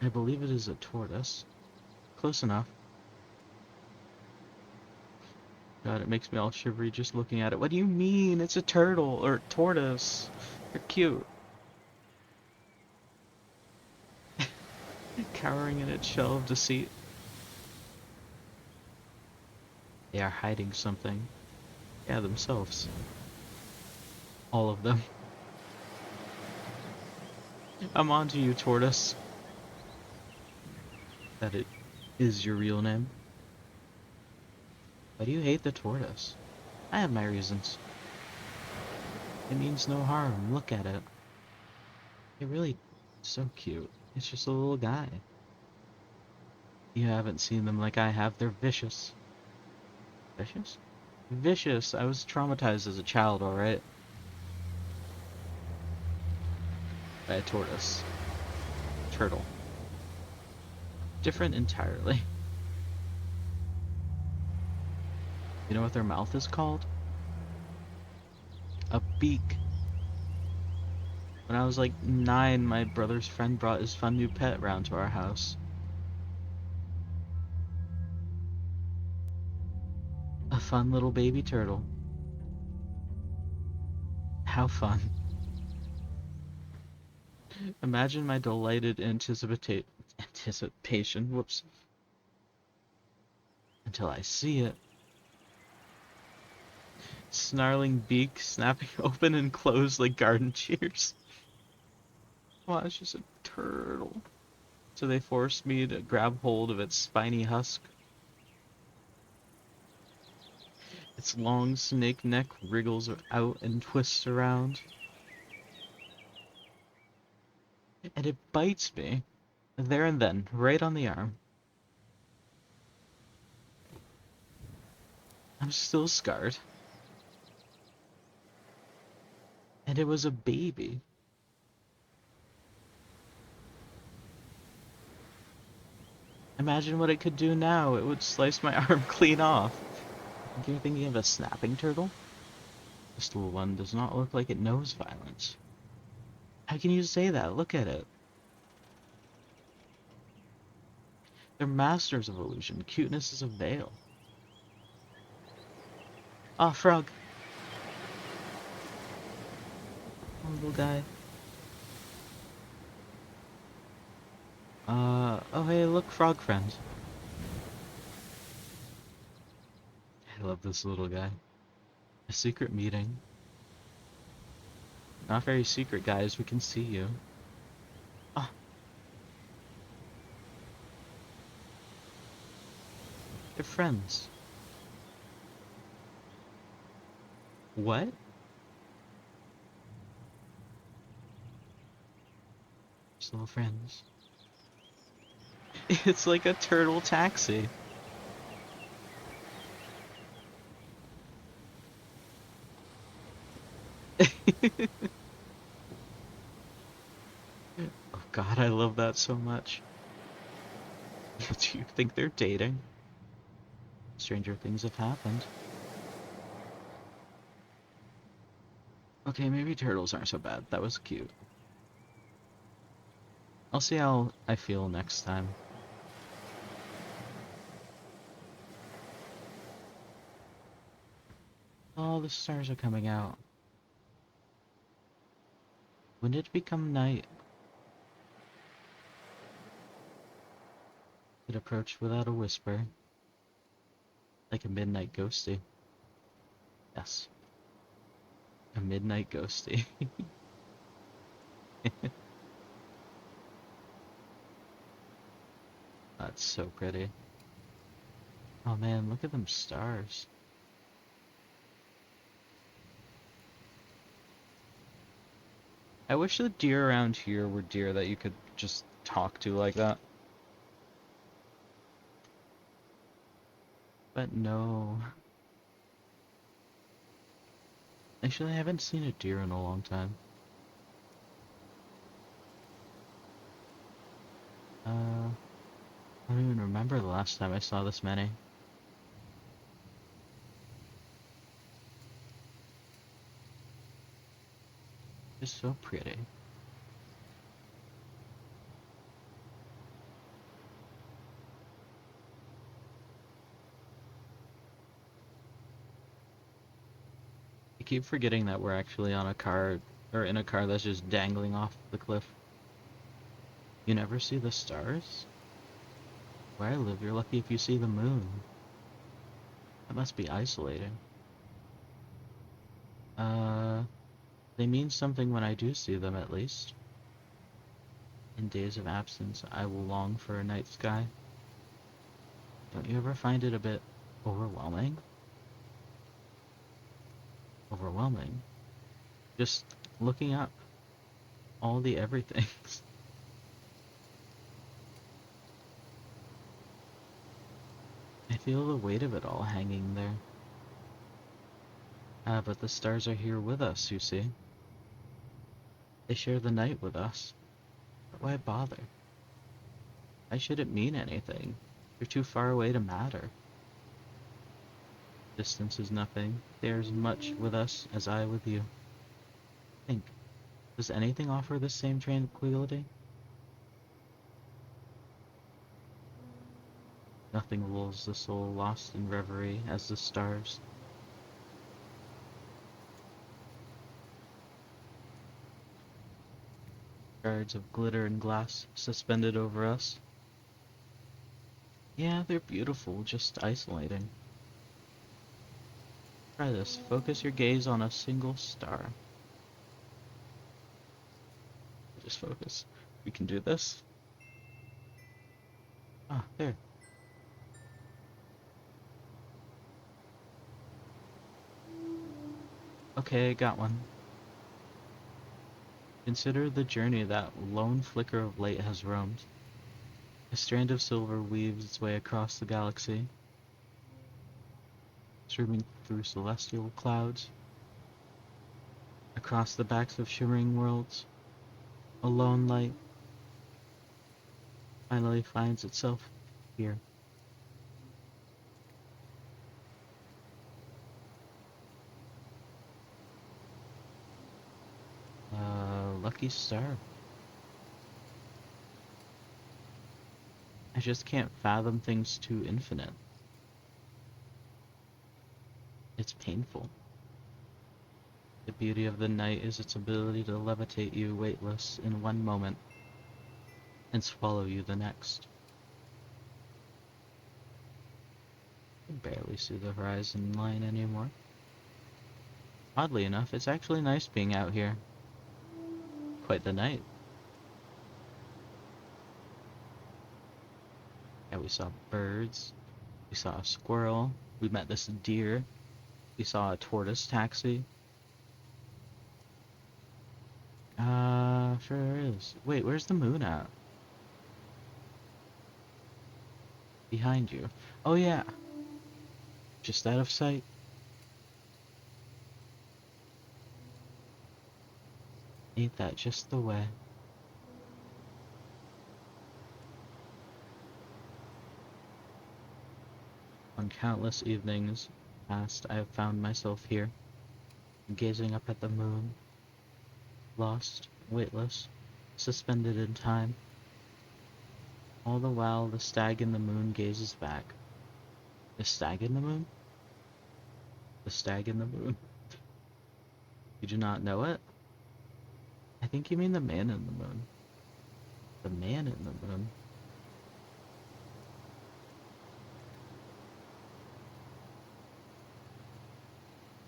I believe it is a tortoise. Close enough. God, it makes me all shivery just looking at it. What do you mean? It's a turtle or tortoise. They're cute. Cowering in its shell of deceit. They are hiding something. Yeah, themselves. All of them. I'm onto you, tortoise. That it is your real name. Why do you hate the tortoise? I have my reasons. It means no harm. Look at it. It really is so cute. It's just a little guy. You haven't seen them like I have. They're vicious. Vicious? Vicious. I was traumatized as a child, alright? By a tortoise. Turtle. Different entirely. You know what their mouth is called? A beak. When I was like 9, my brother's friend brought his fun new pet round to our house. A fun little baby turtle. How fun. Imagine my delighted anticipation, whoops, until I see it. Snarling beak snapping open and closed like garden shears. Wow, it's just a turtle. So they forced me to grab hold of its spiny husk. Its long snake neck wriggles out and twists around. And it bites me. There and then, right on the arm. I'm still scarred. And it was a baby. Imagine what it could do now. It would slice my arm clean off. You're thinking of a snapping turtle? This little one does not look like it knows violence. How can you say that? Look at it. They're masters of illusion. Cuteness is a veil. Ah, frog. Oh, little guy. Oh hey, look, frog friend. I love this little guy. A secret meeting. Not very secret, guys. We can see you. Ah, they're friends. What? Still friends. It's like a turtle taxi. Oh god, I love that so much. Do you think they're dating? Stranger things have happened. Okay, maybe turtles aren't so bad. That was cute. I'll see how I feel next time. Oh, the stars are coming out. When did it become night? It approached without a whisper, like a midnight ghosty. Yes, a midnight ghosty. That's so pretty. Oh man, look at them stars. I wish the deer around here were deer that you could just talk to like that. But no. Actually, I haven't seen a deer in a long time. I don't even remember the last time I saw this many. It's so pretty. I keep forgetting that we're actually on a car, or in a car that's just dangling off the cliff. You never see the stars? Where I live, you're lucky if you see the moon. That must be isolating. Uh, they mean something when I do see them, at least. In days of absence, I will long for a night sky. Don't you ever find it a bit overwhelming? Overwhelming? Just looking up all the everythings. I feel the weight of it all hanging there. Ah, but the stars are here with us, you see. They share the night with us. But why bother? I shouldn't mean anything. You're too far away to matter. Distance is nothing. They are as much with us as I with you. Think, does anything offer the same tranquility? Nothing lulls the soul lost in reverie as the stars. Guards of glitter and glass suspended over us. Yeah, they're beautiful, just isolating. Try this. Focus your gaze on a single star. Just focus. We can do this. Ah, there. Okay, got one. Consider the journey that lone flicker of light has roamed. A strand of silver weaves its way across the galaxy, streaming through celestial clouds, across the backs of shimmering worlds. A lone light finally finds itself here. lucky star. I just can't fathom things too infinite. It's painful. The beauty of the night is its ability to levitate you weightless in one moment and swallow you the next. I can barely see the horizon line anymore. Oddly enough, it's actually nice being out here. Quite the night. Yeah, we saw birds, we saw a squirrel, we met this deer, we saw a tortoise taxi. Sure is. Wait, where's the moon at? Behind you. Oh yeah, just out of sight. Ain't that just the way? On countless evenings past, I have found myself here, gazing up at the moon, lost, weightless, suspended in time. All the while, the stag in the moon gazes back. The stag in the moon? The stag in the moon. You do not know it? I think you mean the man in the moon. The man in the moon?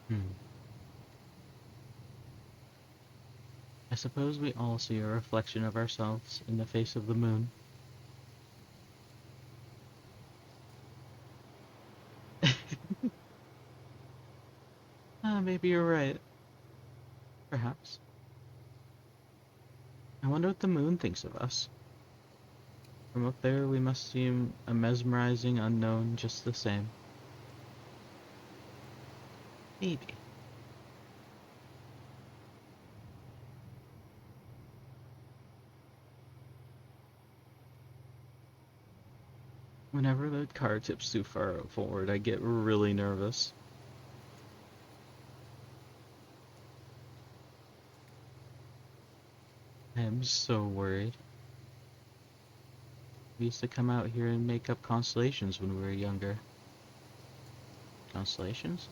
Hmm. I suppose we all see a reflection of ourselves in the face of the moon. Maybe you're right. Perhaps. I wonder what the moon thinks of us. From up there, we must seem a mesmerizing unknown just the same. Maybe. Whenever the car tips too far forward, I get really nervous. I am so worried. We used to come out here and make up constellations when we were younger. Constellations?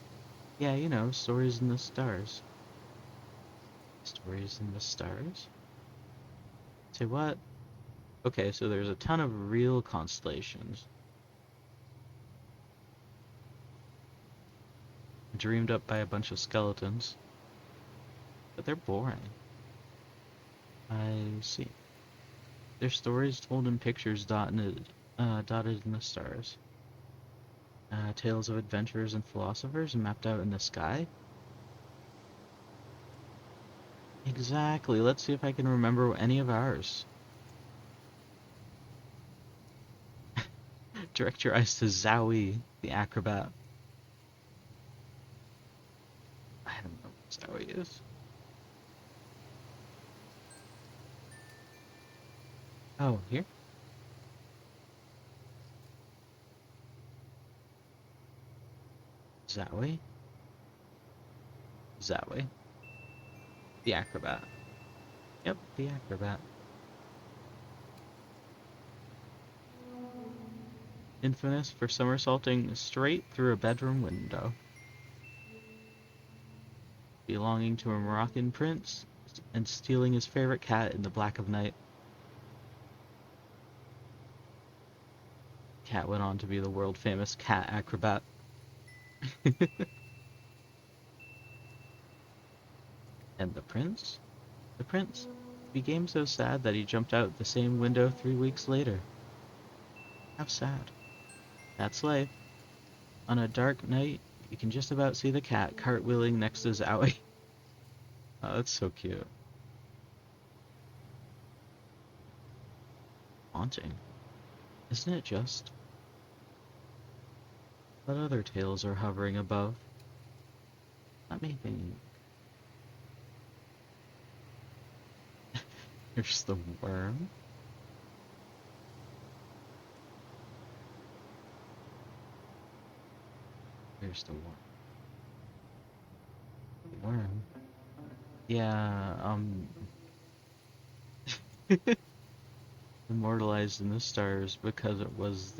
Yeah, you know, stories in the stars. Stories in the stars? Say what? Okay, so there's a ton of real constellations. Dreamed up by a bunch of skeletons. But they're boring. I see. They're stories told in pictures dotted in the stars. Tales of adventurers and philosophers mapped out in the sky? Exactly. Let's see if I can remember any of ours. Direct your eyes to Zowie, the acrobat. I don't know what Zowie is. Oh, here? Zowie? Zowie. The acrobat. Yep, the acrobat. Infamous for somersaulting straight through a bedroom window. Belonging to a Moroccan prince and stealing his favorite cat in the black of night. Cat went on to be the world famous cat acrobat. And the prince? The prince became so sad that he jumped out the same window 3 weeks later. How sad. That's life. On a dark night, you can just about see the cat cartwheeling next to Zowie. Oh, that's so cute. Haunting. Isn't it just? What other tales are hovering above? Let me think. Here's the worm. Here's the worm. Worm. Yeah, Immortalized in the stars because it was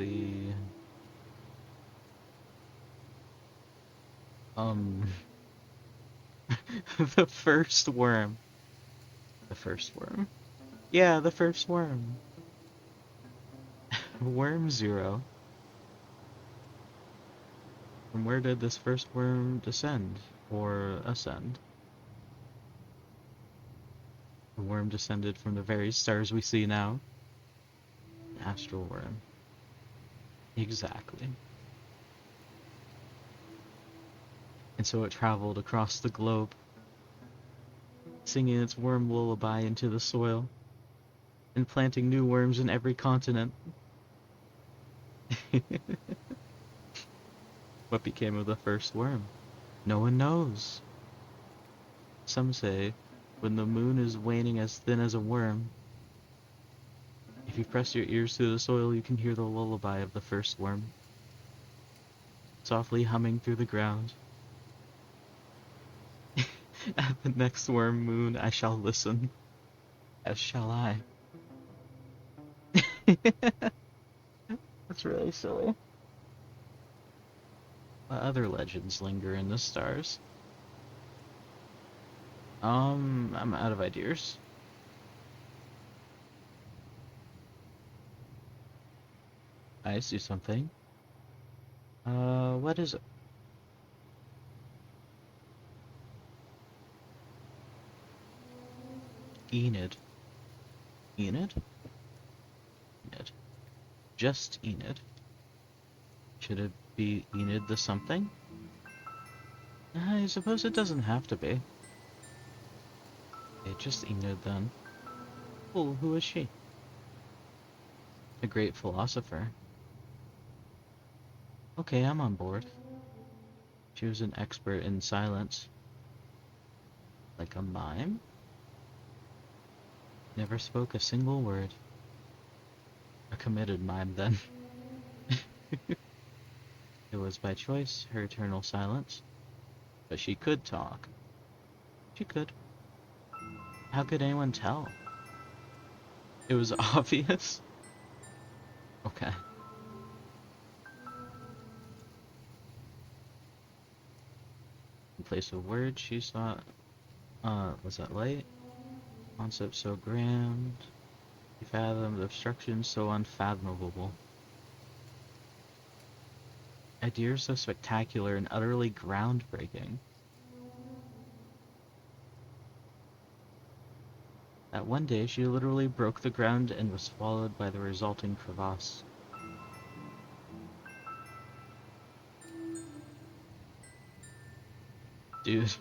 um the first worm. The first worm? Yeah, the first worm. Worm zero. From where did this first worm descend? Or ascend? The worm descended from the very stars we see now. An astral worm. Exactly. And so it traveled across the globe, singing its worm lullaby into the soil, and planting new worms in every continent. What became of the first worm? No one knows. Some say, when the moon is waning as thin as a worm, if you press your ears to the soil, you can hear the lullaby of the first worm, softly humming through the ground. At the next worm moon, I shall listen, as shall I. That's really silly. What other legends linger in the stars? I'm out of ideas. I see something. What is it? Enid. Enid? Enid. Just Enid. Should it be Enid the something? I suppose it doesn't have to be. Okay, just Enid then. Well, who is she? A great philosopher. Okay, I'm on board. She was an expert in silence. Like a mime? Never spoke a single word. A committed mime, then. It was by choice, her eternal silence. But she could talk. She could. How could anyone tell? It was obvious. Okay. In place of words, she saw, was that light? Concept so grand. She fathomed obstruction so unfathomable. Ideas so spectacular and utterly groundbreaking. That one day she literally broke the ground and was swallowed by the resulting crevasse. Dude,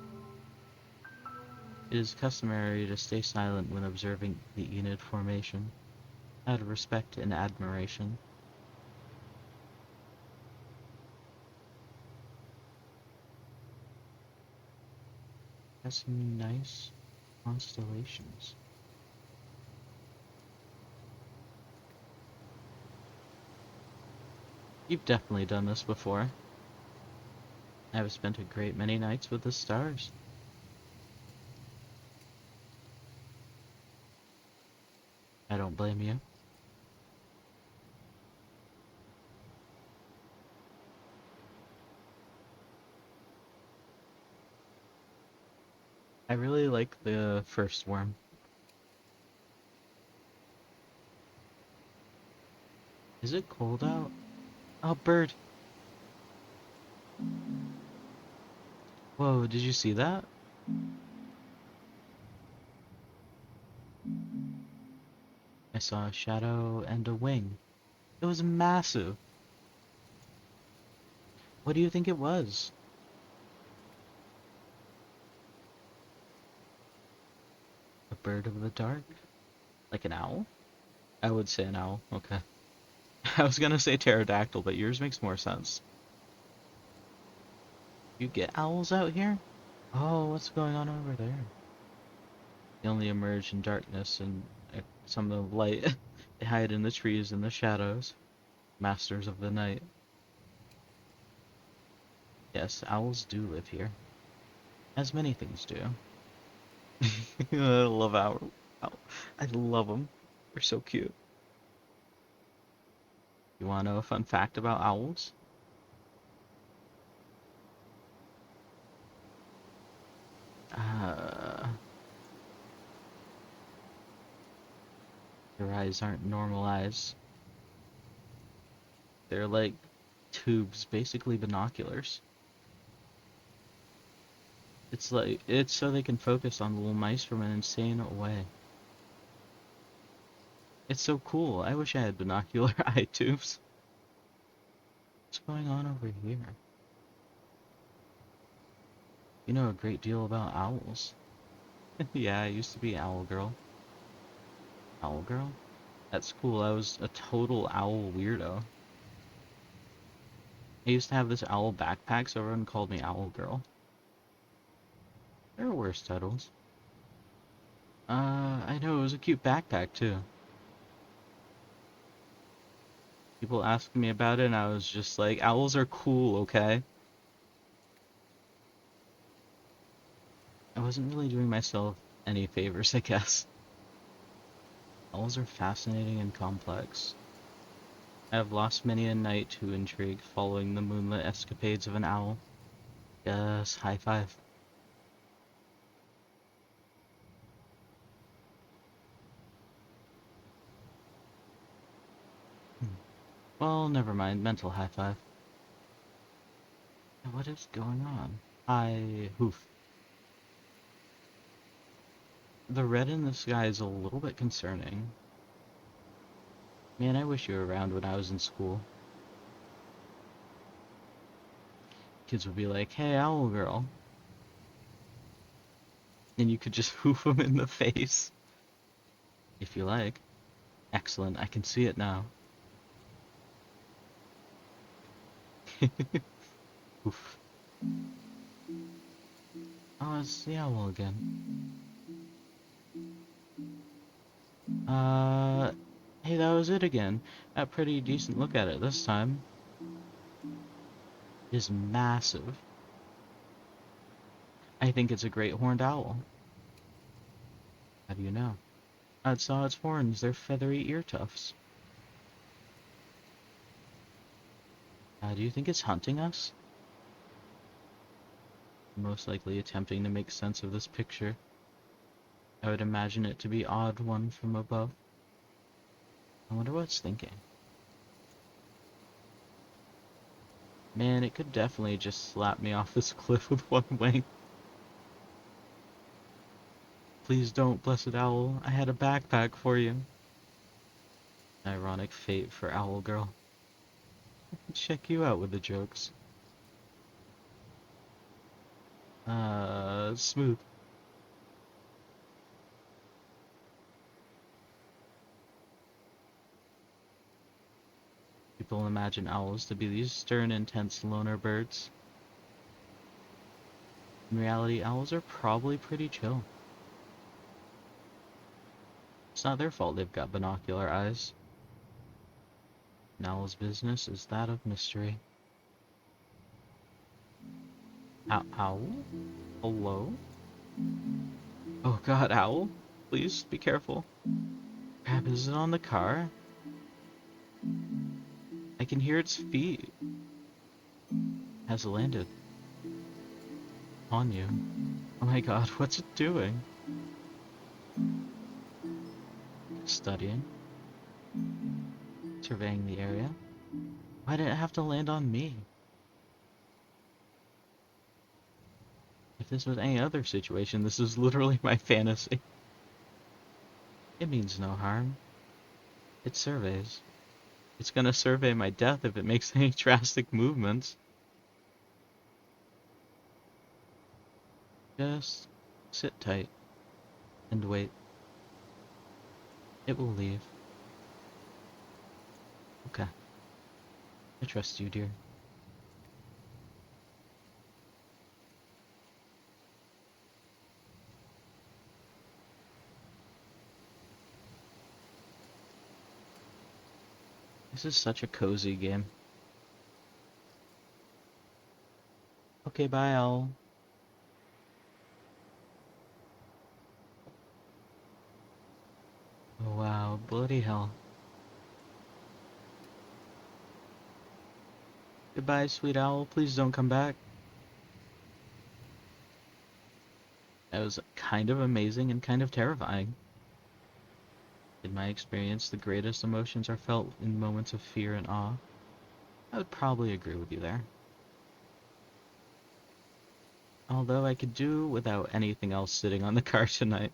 it is customary to stay silent when observing the Enid formation, out of respect and admiration. Has some nice constellations. You've definitely done this before. I have spent a great many nights with the stars. I don't blame you. I really like the first worm. Is it cold out? Oh, bird! Whoa, did you see that? I saw a shadow and a wing. It was massive. What do you think it was? A bird of the dark? Like an owl? I would say an owl, okay. I was gonna say pterodactyl, but yours makes more sense. You get owls out here? Oh, what's going on over there? They only emerge in darkness and some of the light. They hide in the trees and the shadows. Masters of the night. Yes, owls do live here. As many things do. I love owl. I love them. They're so cute. You want to know a fun fact about owls? Uh, their eyes aren't normal eyes. They're like tubes, basically binoculars. It's so they can focus on little mice from an insane way. It's so cool. I wish I had binocular eye tubes. What's going on over here? You know a great deal about owls. Yeah, I used to be Owl Girl. Owl Girl? At school, I was a total owl weirdo. I used to have this owl backpack, so everyone called me Owl Girl. There are worse titles. I know, it was a cute backpack, too. People asked me about it, and I was just like, owls are cool, okay? I wasn't really doing myself any favors, I guess. Owls are fascinating and complex. I have lost many a night to intrigue following the moonlit escapades of an owl. Yes, high five. Well, never mind, mental high five. What is going on? Hoof. The red in the sky is a little bit concerning. Man, I wish you were around when I was in school. Kids would be like, hey, owl girl. And you could just hoof them in the face. If you like. Excellent, I can see it now. Oof. Oh, it's the owl again. Hey, that was it again. A pretty decent look at it this time. It is massive. I think it's a great horned owl. How do you know? I saw its horns, they're feathery ear tufts. Do you think it's hunting us? Most likely attempting to make sense of this picture. I would imagine it to be odd one from above. I wonder what it's thinking. Man, it could definitely just slap me off this cliff with one wing. Please don't, blessed owl. I had a backpack for you. Ironic fate for Owl Girl. Check you out with the jokes. Smooth. People imagine owls to be these stern, intense loner birds. In reality, owls are probably pretty chill. It's not their fault they've got binocular eyes. An owl's business is that of mystery. Owl? Hello? Oh god, owl? Please, be careful. Crap, is it on the car? I can hear its feet. Has landed. On you. Oh my god, what's it doing? Studying. Surveying the area. Why did it have to land on me? If this was any other situation, this is literally my fantasy. It means no harm. It surveys. It's gonna survey my death if it makes any drastic movements. Just sit tight and wait. It will leave. Okay. I trust you, dear. This is such a cozy game. Okay, bye, owl. Oh wow, Oh, bloody hell. Goodbye, sweet owl. Please don't come back. That was kind of amazing and kind of terrifying. In my experience, the greatest emotions are felt in moments of fear and awe. I would probably agree with you there. Although I could do without anything else sitting on the car tonight.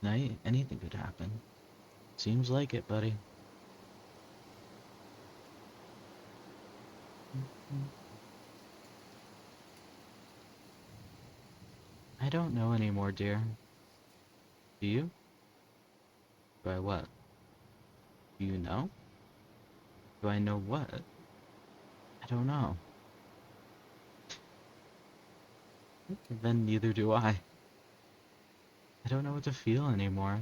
Tonight, anything could happen. Seems like it, buddy. I don't know anymore, dear. Do you? Do I what? Do you know? Do I know what? I don't know. Then neither do I. I don't know what to feel anymore.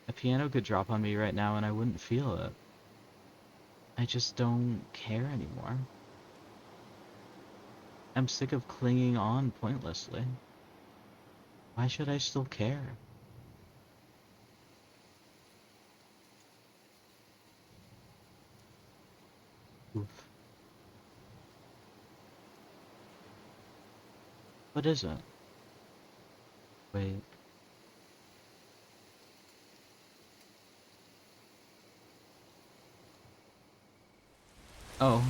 A piano could drop on me right now and I wouldn't feel it. I just don't care anymore. I'm sick of clinging on pointlessly. Why should I still care? Oof. What is it? Wait. Oh.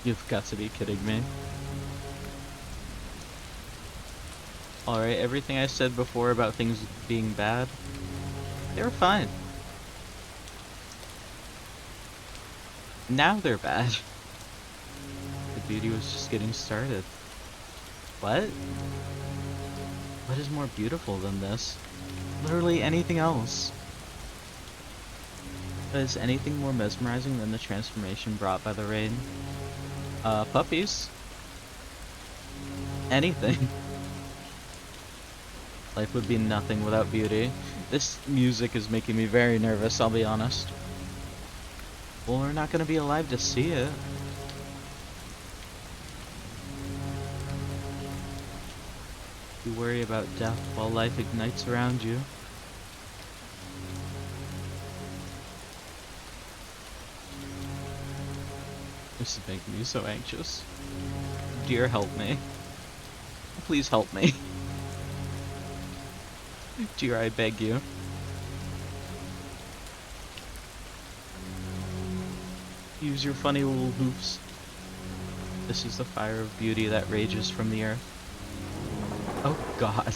You've got to be kidding me. Alright, everything I said before about things being bad, they were fine. Now they're bad. The beauty was just getting started. What? What is more beautiful than this? Literally anything else. But is anything more mesmerizing than the transformation brought by the rain? Puppies. Anything. Life would be nothing without beauty. This music is making me very nervous, I'll be honest. Well, we're not gonna be alive to see it. You worry about death while life ignites around you. This is making me so anxious. Dear, help me. Please help me. Dear, I beg you. Use your funny little hoofs. This is the fire of beauty that rages from the earth. Oh God.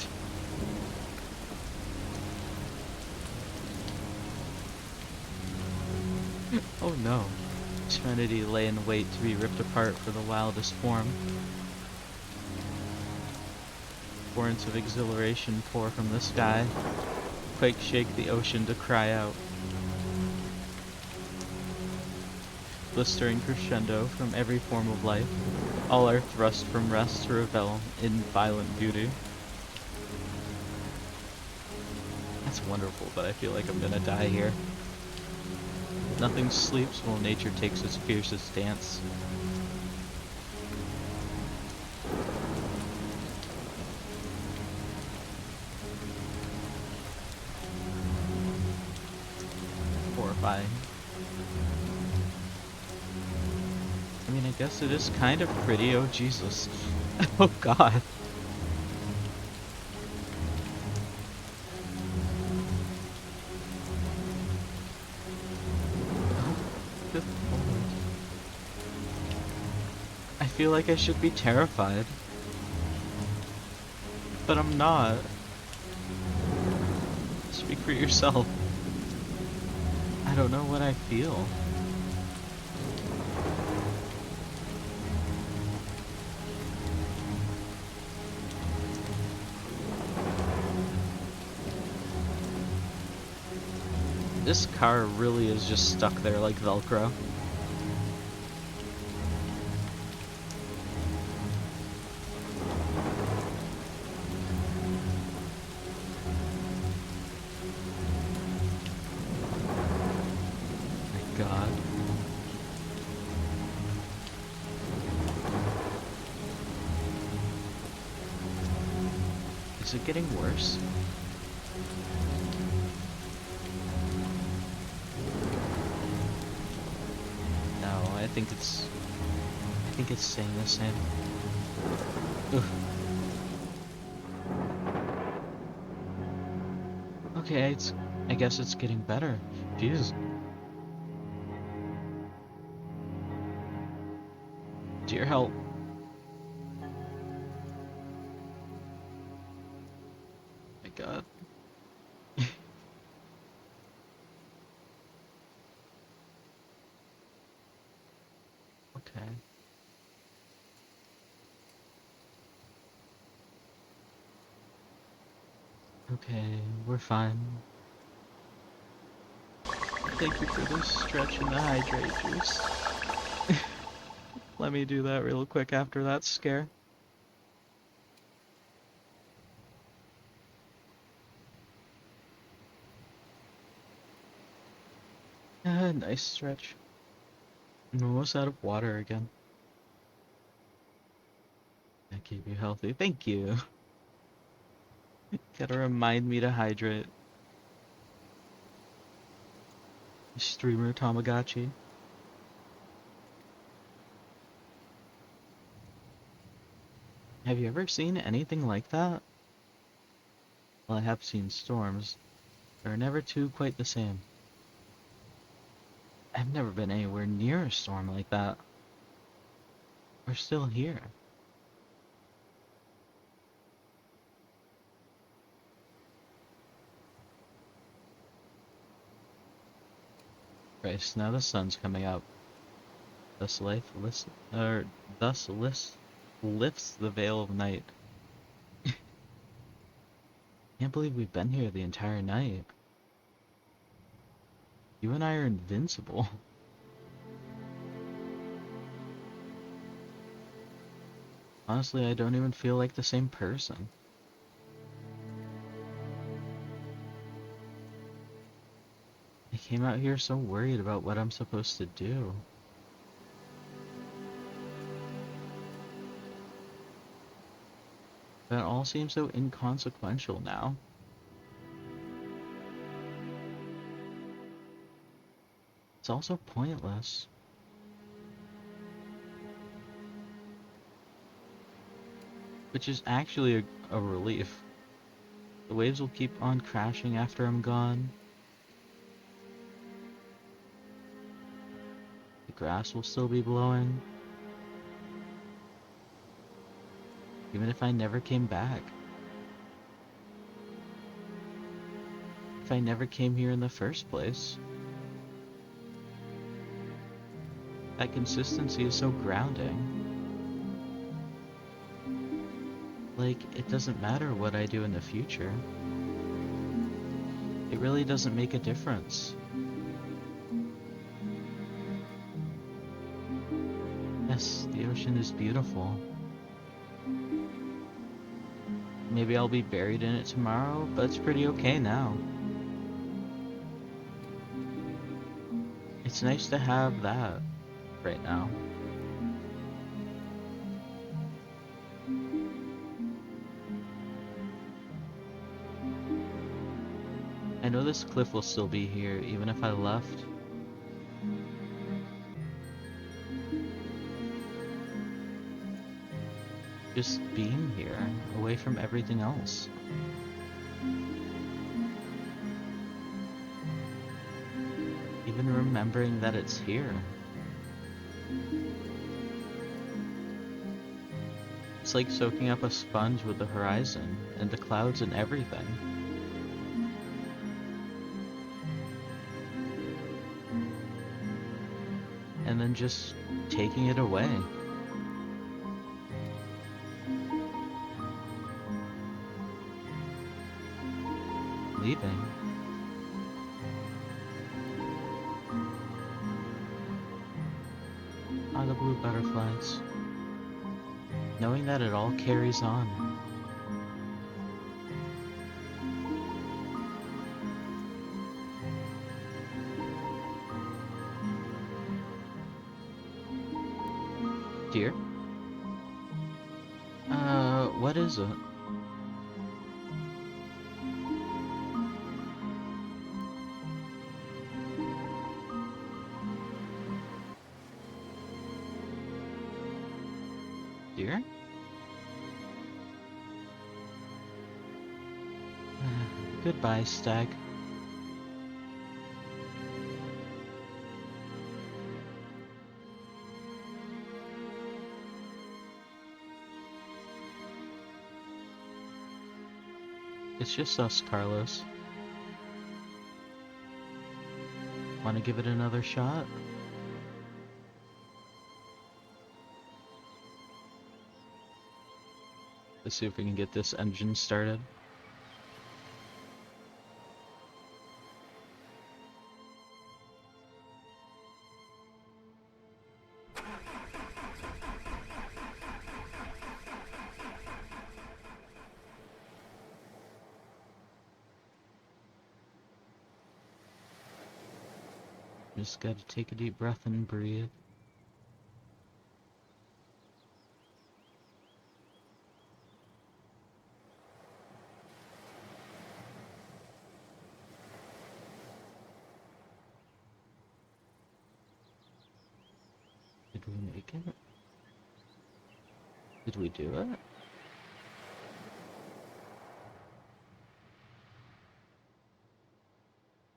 Oh no. Eternity lay in wait to be ripped apart for the wildest form. Torrents of exhilaration pour from the sky. Quake shake the ocean to cry out. Blistering crescendo from every form of life. All are thrust from rest to revel in violent beauty. That's wonderful, but I feel like I'm gonna die here. Nothing sleeps while nature takes its fiercest dance. Horrifying. I mean, I guess it is kind of pretty. Oh, Jesus. Oh, God. Good Lord. I feel like I should be terrified. But I'm not. Speak for yourself. I don't know what I feel. This car really is just stuck there like Velcro. Is it getting worse? No, I think it's staying the same. Ugh. Okay, I guess it's getting better. Jeez. Dear help. My God. Okay. Okay, we're fine. Thank you for this stretch and the hydrate juice. Let me do that real quick after that scare. Nice stretch. I'm almost out of water again. I keep you healthy. Thank you. Gotta remind me to hydrate. Streamer Tamagotchi. Have you ever seen anything like that? Well, I have seen storms. They're never two quite the same. I've never been anywhere near a storm like that. We're still here. Christ, now the sun's coming up. Thus lifts the veil of night. Can't believe we've been here the entire night. You and I are invincible. Honestly, I don't even feel like the same person. I came out here so worried about what I'm supposed to do. That all seems so inconsequential now. It's also pointless. Which is actually a relief. The waves will keep on crashing after I'm gone. The grass will still be blowing. Even if I never came back. If I never came here in the first place. That consistency is so grounding. Like, it doesn't matter what I do in the future. It really doesn't make a difference. Yes, the ocean is beautiful. Maybe I'll be buried in it tomorrow, but it's pretty okay now. It's nice to have that right now. I know this cliff will still be here, even if I left. Just being here, away from everything else. Even remembering that it's here. It's like soaking up a sponge with the horizon, and the clouds and everything. And then just taking it away. Leaving. Ah, the blue butterflies. Knowing that it all carries on. Dear? What is it? Deer? Goodbye, stag. It's just us, Carlos. Want to give it another shot? Let's see if we can get this engine started. Just gotta take a deep breath and breathe. Did we make it? Did we do it?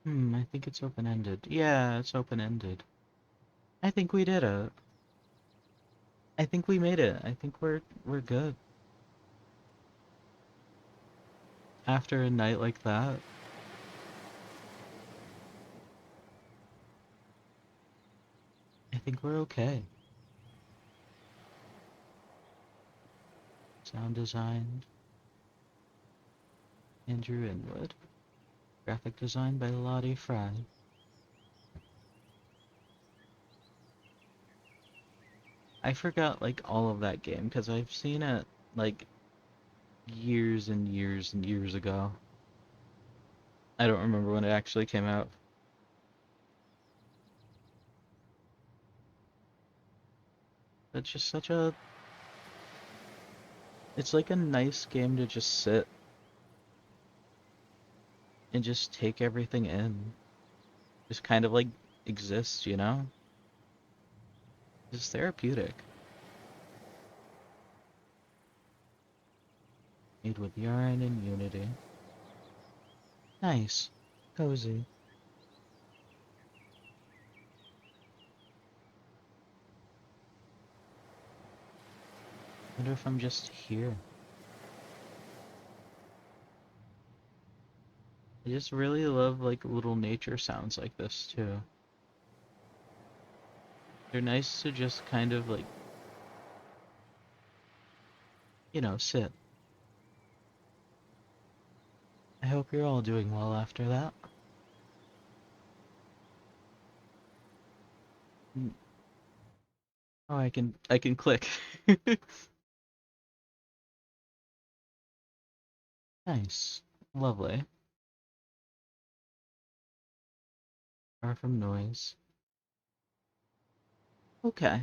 I think it's open-ended. Yeah, it's open-ended. I think we did it. I think we made it. I think we're good. After a night like that. I think we're okay. Sound design, Andrew Inwood. Graphic design by Lottie Fry. I forgot like all of that game because I've seen it like years and years and years ago. I don't remember when it actually came out. It's just such a... It's like a nice game to just sit and just take everything in. Just kind of like exist, you know? It's therapeutic. Made with yarn and Unity. Nice. Cozy. Wonder if I'm just here. I just really love like little nature sounds like this too. They're nice to just kind of like, you know, sit. I hope you're all doing well after that. Oh, I can click. Nice. Lovely. Far from noise. Okay.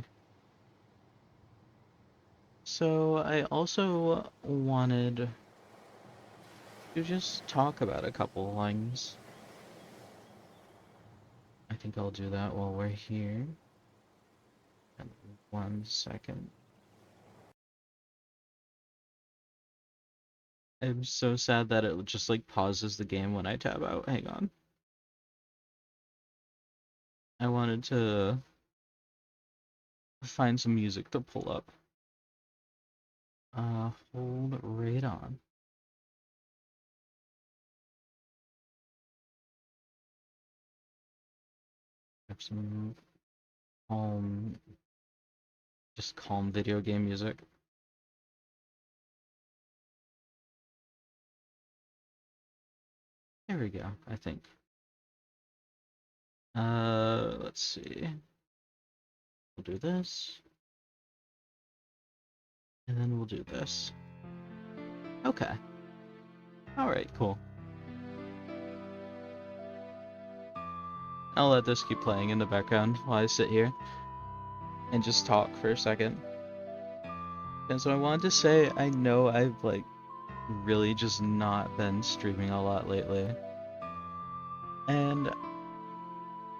So I also wanted to just talk about a couple things. I think I'll do that while we're here. 1 second. I'm so sad that it just like pauses the game when I tab out. Hang on. I wanted to find some music to pull up. Hold right on. Have some calm, just calm video game music. There we go, I think. Let's see. We'll do this. And then we'll do this. Okay. Alright, cool. I'll let this keep playing in the background while I sit here and just talk for a second. And so I wanted to say, I know I've like really just not been streaming a lot lately. And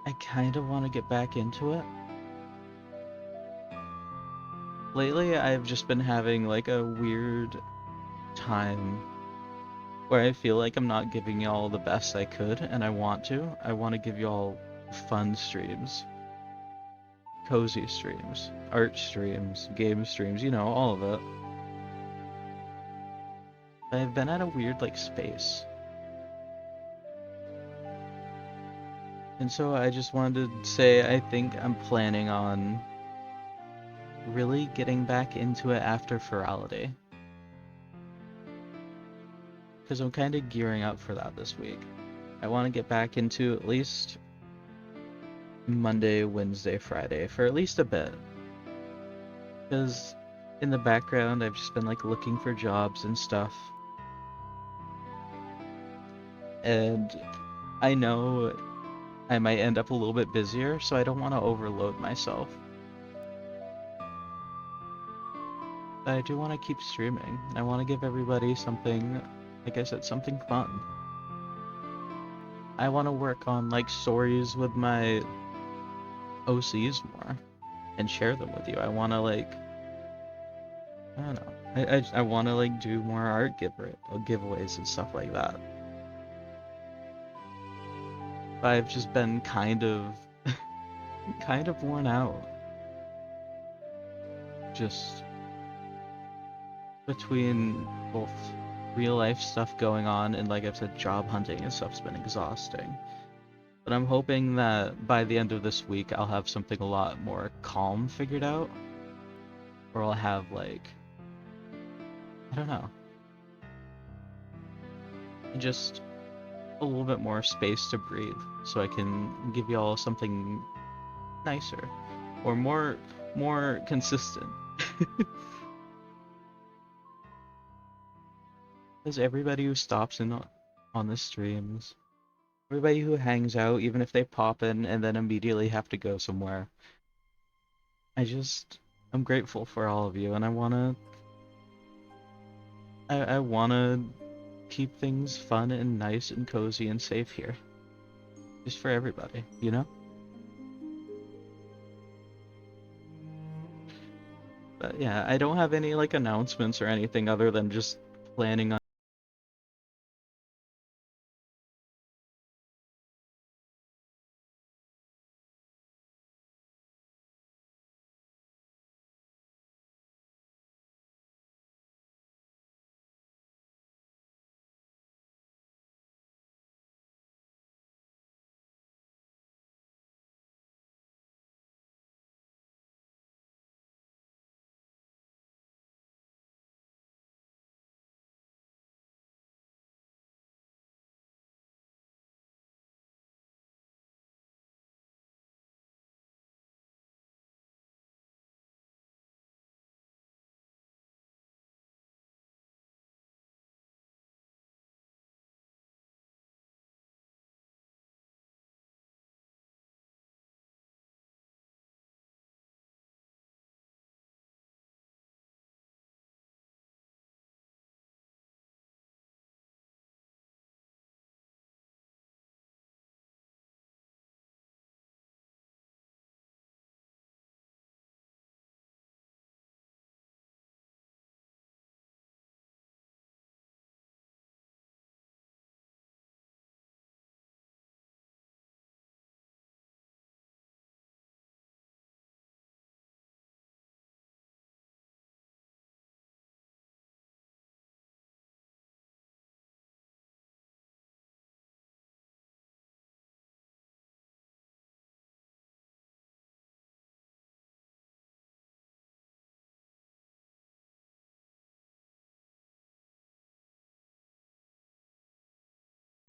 I kind of want to get back into it. lately I've just been having like a weird time where I feel like I'm not giving y'all the best I could, and I want to. I want to give y'all fun streams, cozy streams, art streams, game streams, you know, all of it. I've been at a weird like space. And so I just wanted to say I think I'm planning on really getting back into it after Ferality. Because I'm kind of gearing up for that this week. I want to get back into at least Monday, Wednesday, Friday for at least a bit. Because in the background I've just been like looking for jobs and stuff. And I know I might end up a little bit busier, so I don't want to overload myself. But I do want to keep streaming. I want to give everybody something, like I said, something fun. I want to work on like stories with my OCs more and share them with you. I want to like, I don't know. I want to like do more art giveaways and stuff like that. But I've just been kind of worn out. Just between both real life stuff going on and, like I've said, job hunting and stuff's been exhausting. But I'm hoping that by the end of this week I'll have something a lot more calm figured out. Or I'll have like, I don't know, just a little bit more space to breathe so I can give y'all something nicer or more consistent. Because everybody who stops in on the streams, everybody who hangs out, even if they pop in and then immediately have to go somewhere, I'm grateful for all of you, and I wanna keep things fun and nice and cozy and safe here. Just for everybody, you know? But yeah, I don't have any like announcements or anything other than just planning on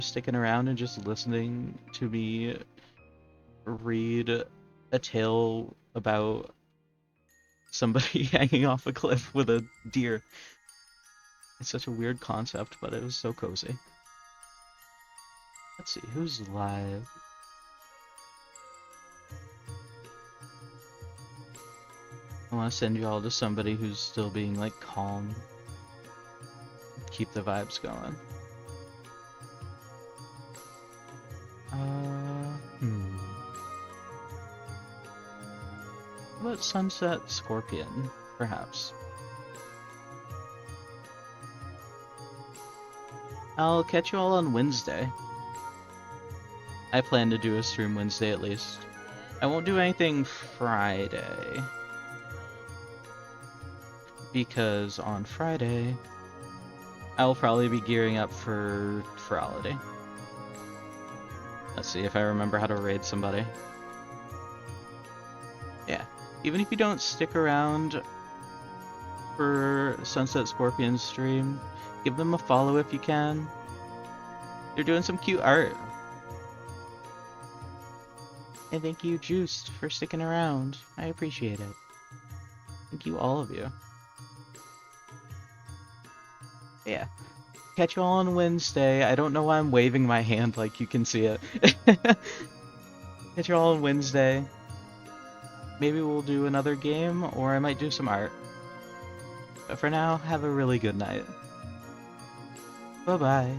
sticking around and just listening to me read a tale about somebody hanging off a cliff with a deer. It's such a weird concept, but it was so cozy. Let's see, who's live? I want to send you all to somebody who's still being like calm. Keep the vibes going. How about Sunset Scorpion Perhaps. I'll catch you all on Wednesday. I plan to do a stream Wednesday at least. I won't do anything Friday. Because on Friday, I'll probably be gearing up for holiday. Let's see if I remember how to raid somebody. Yeah. Even if you don't stick around for Sunset Scorpion's stream, give them a follow if you can. They're doing some cute art. And thank you, Juiced, for sticking around. I appreciate it. Thank you, all of you. Yeah. Catch you all on Wednesday. I don't know why I'm waving my hand like you can see it. Catch you all on Wednesday. Maybe we'll do another game, or I might do some art. But for now, have a really good night. Bye-bye.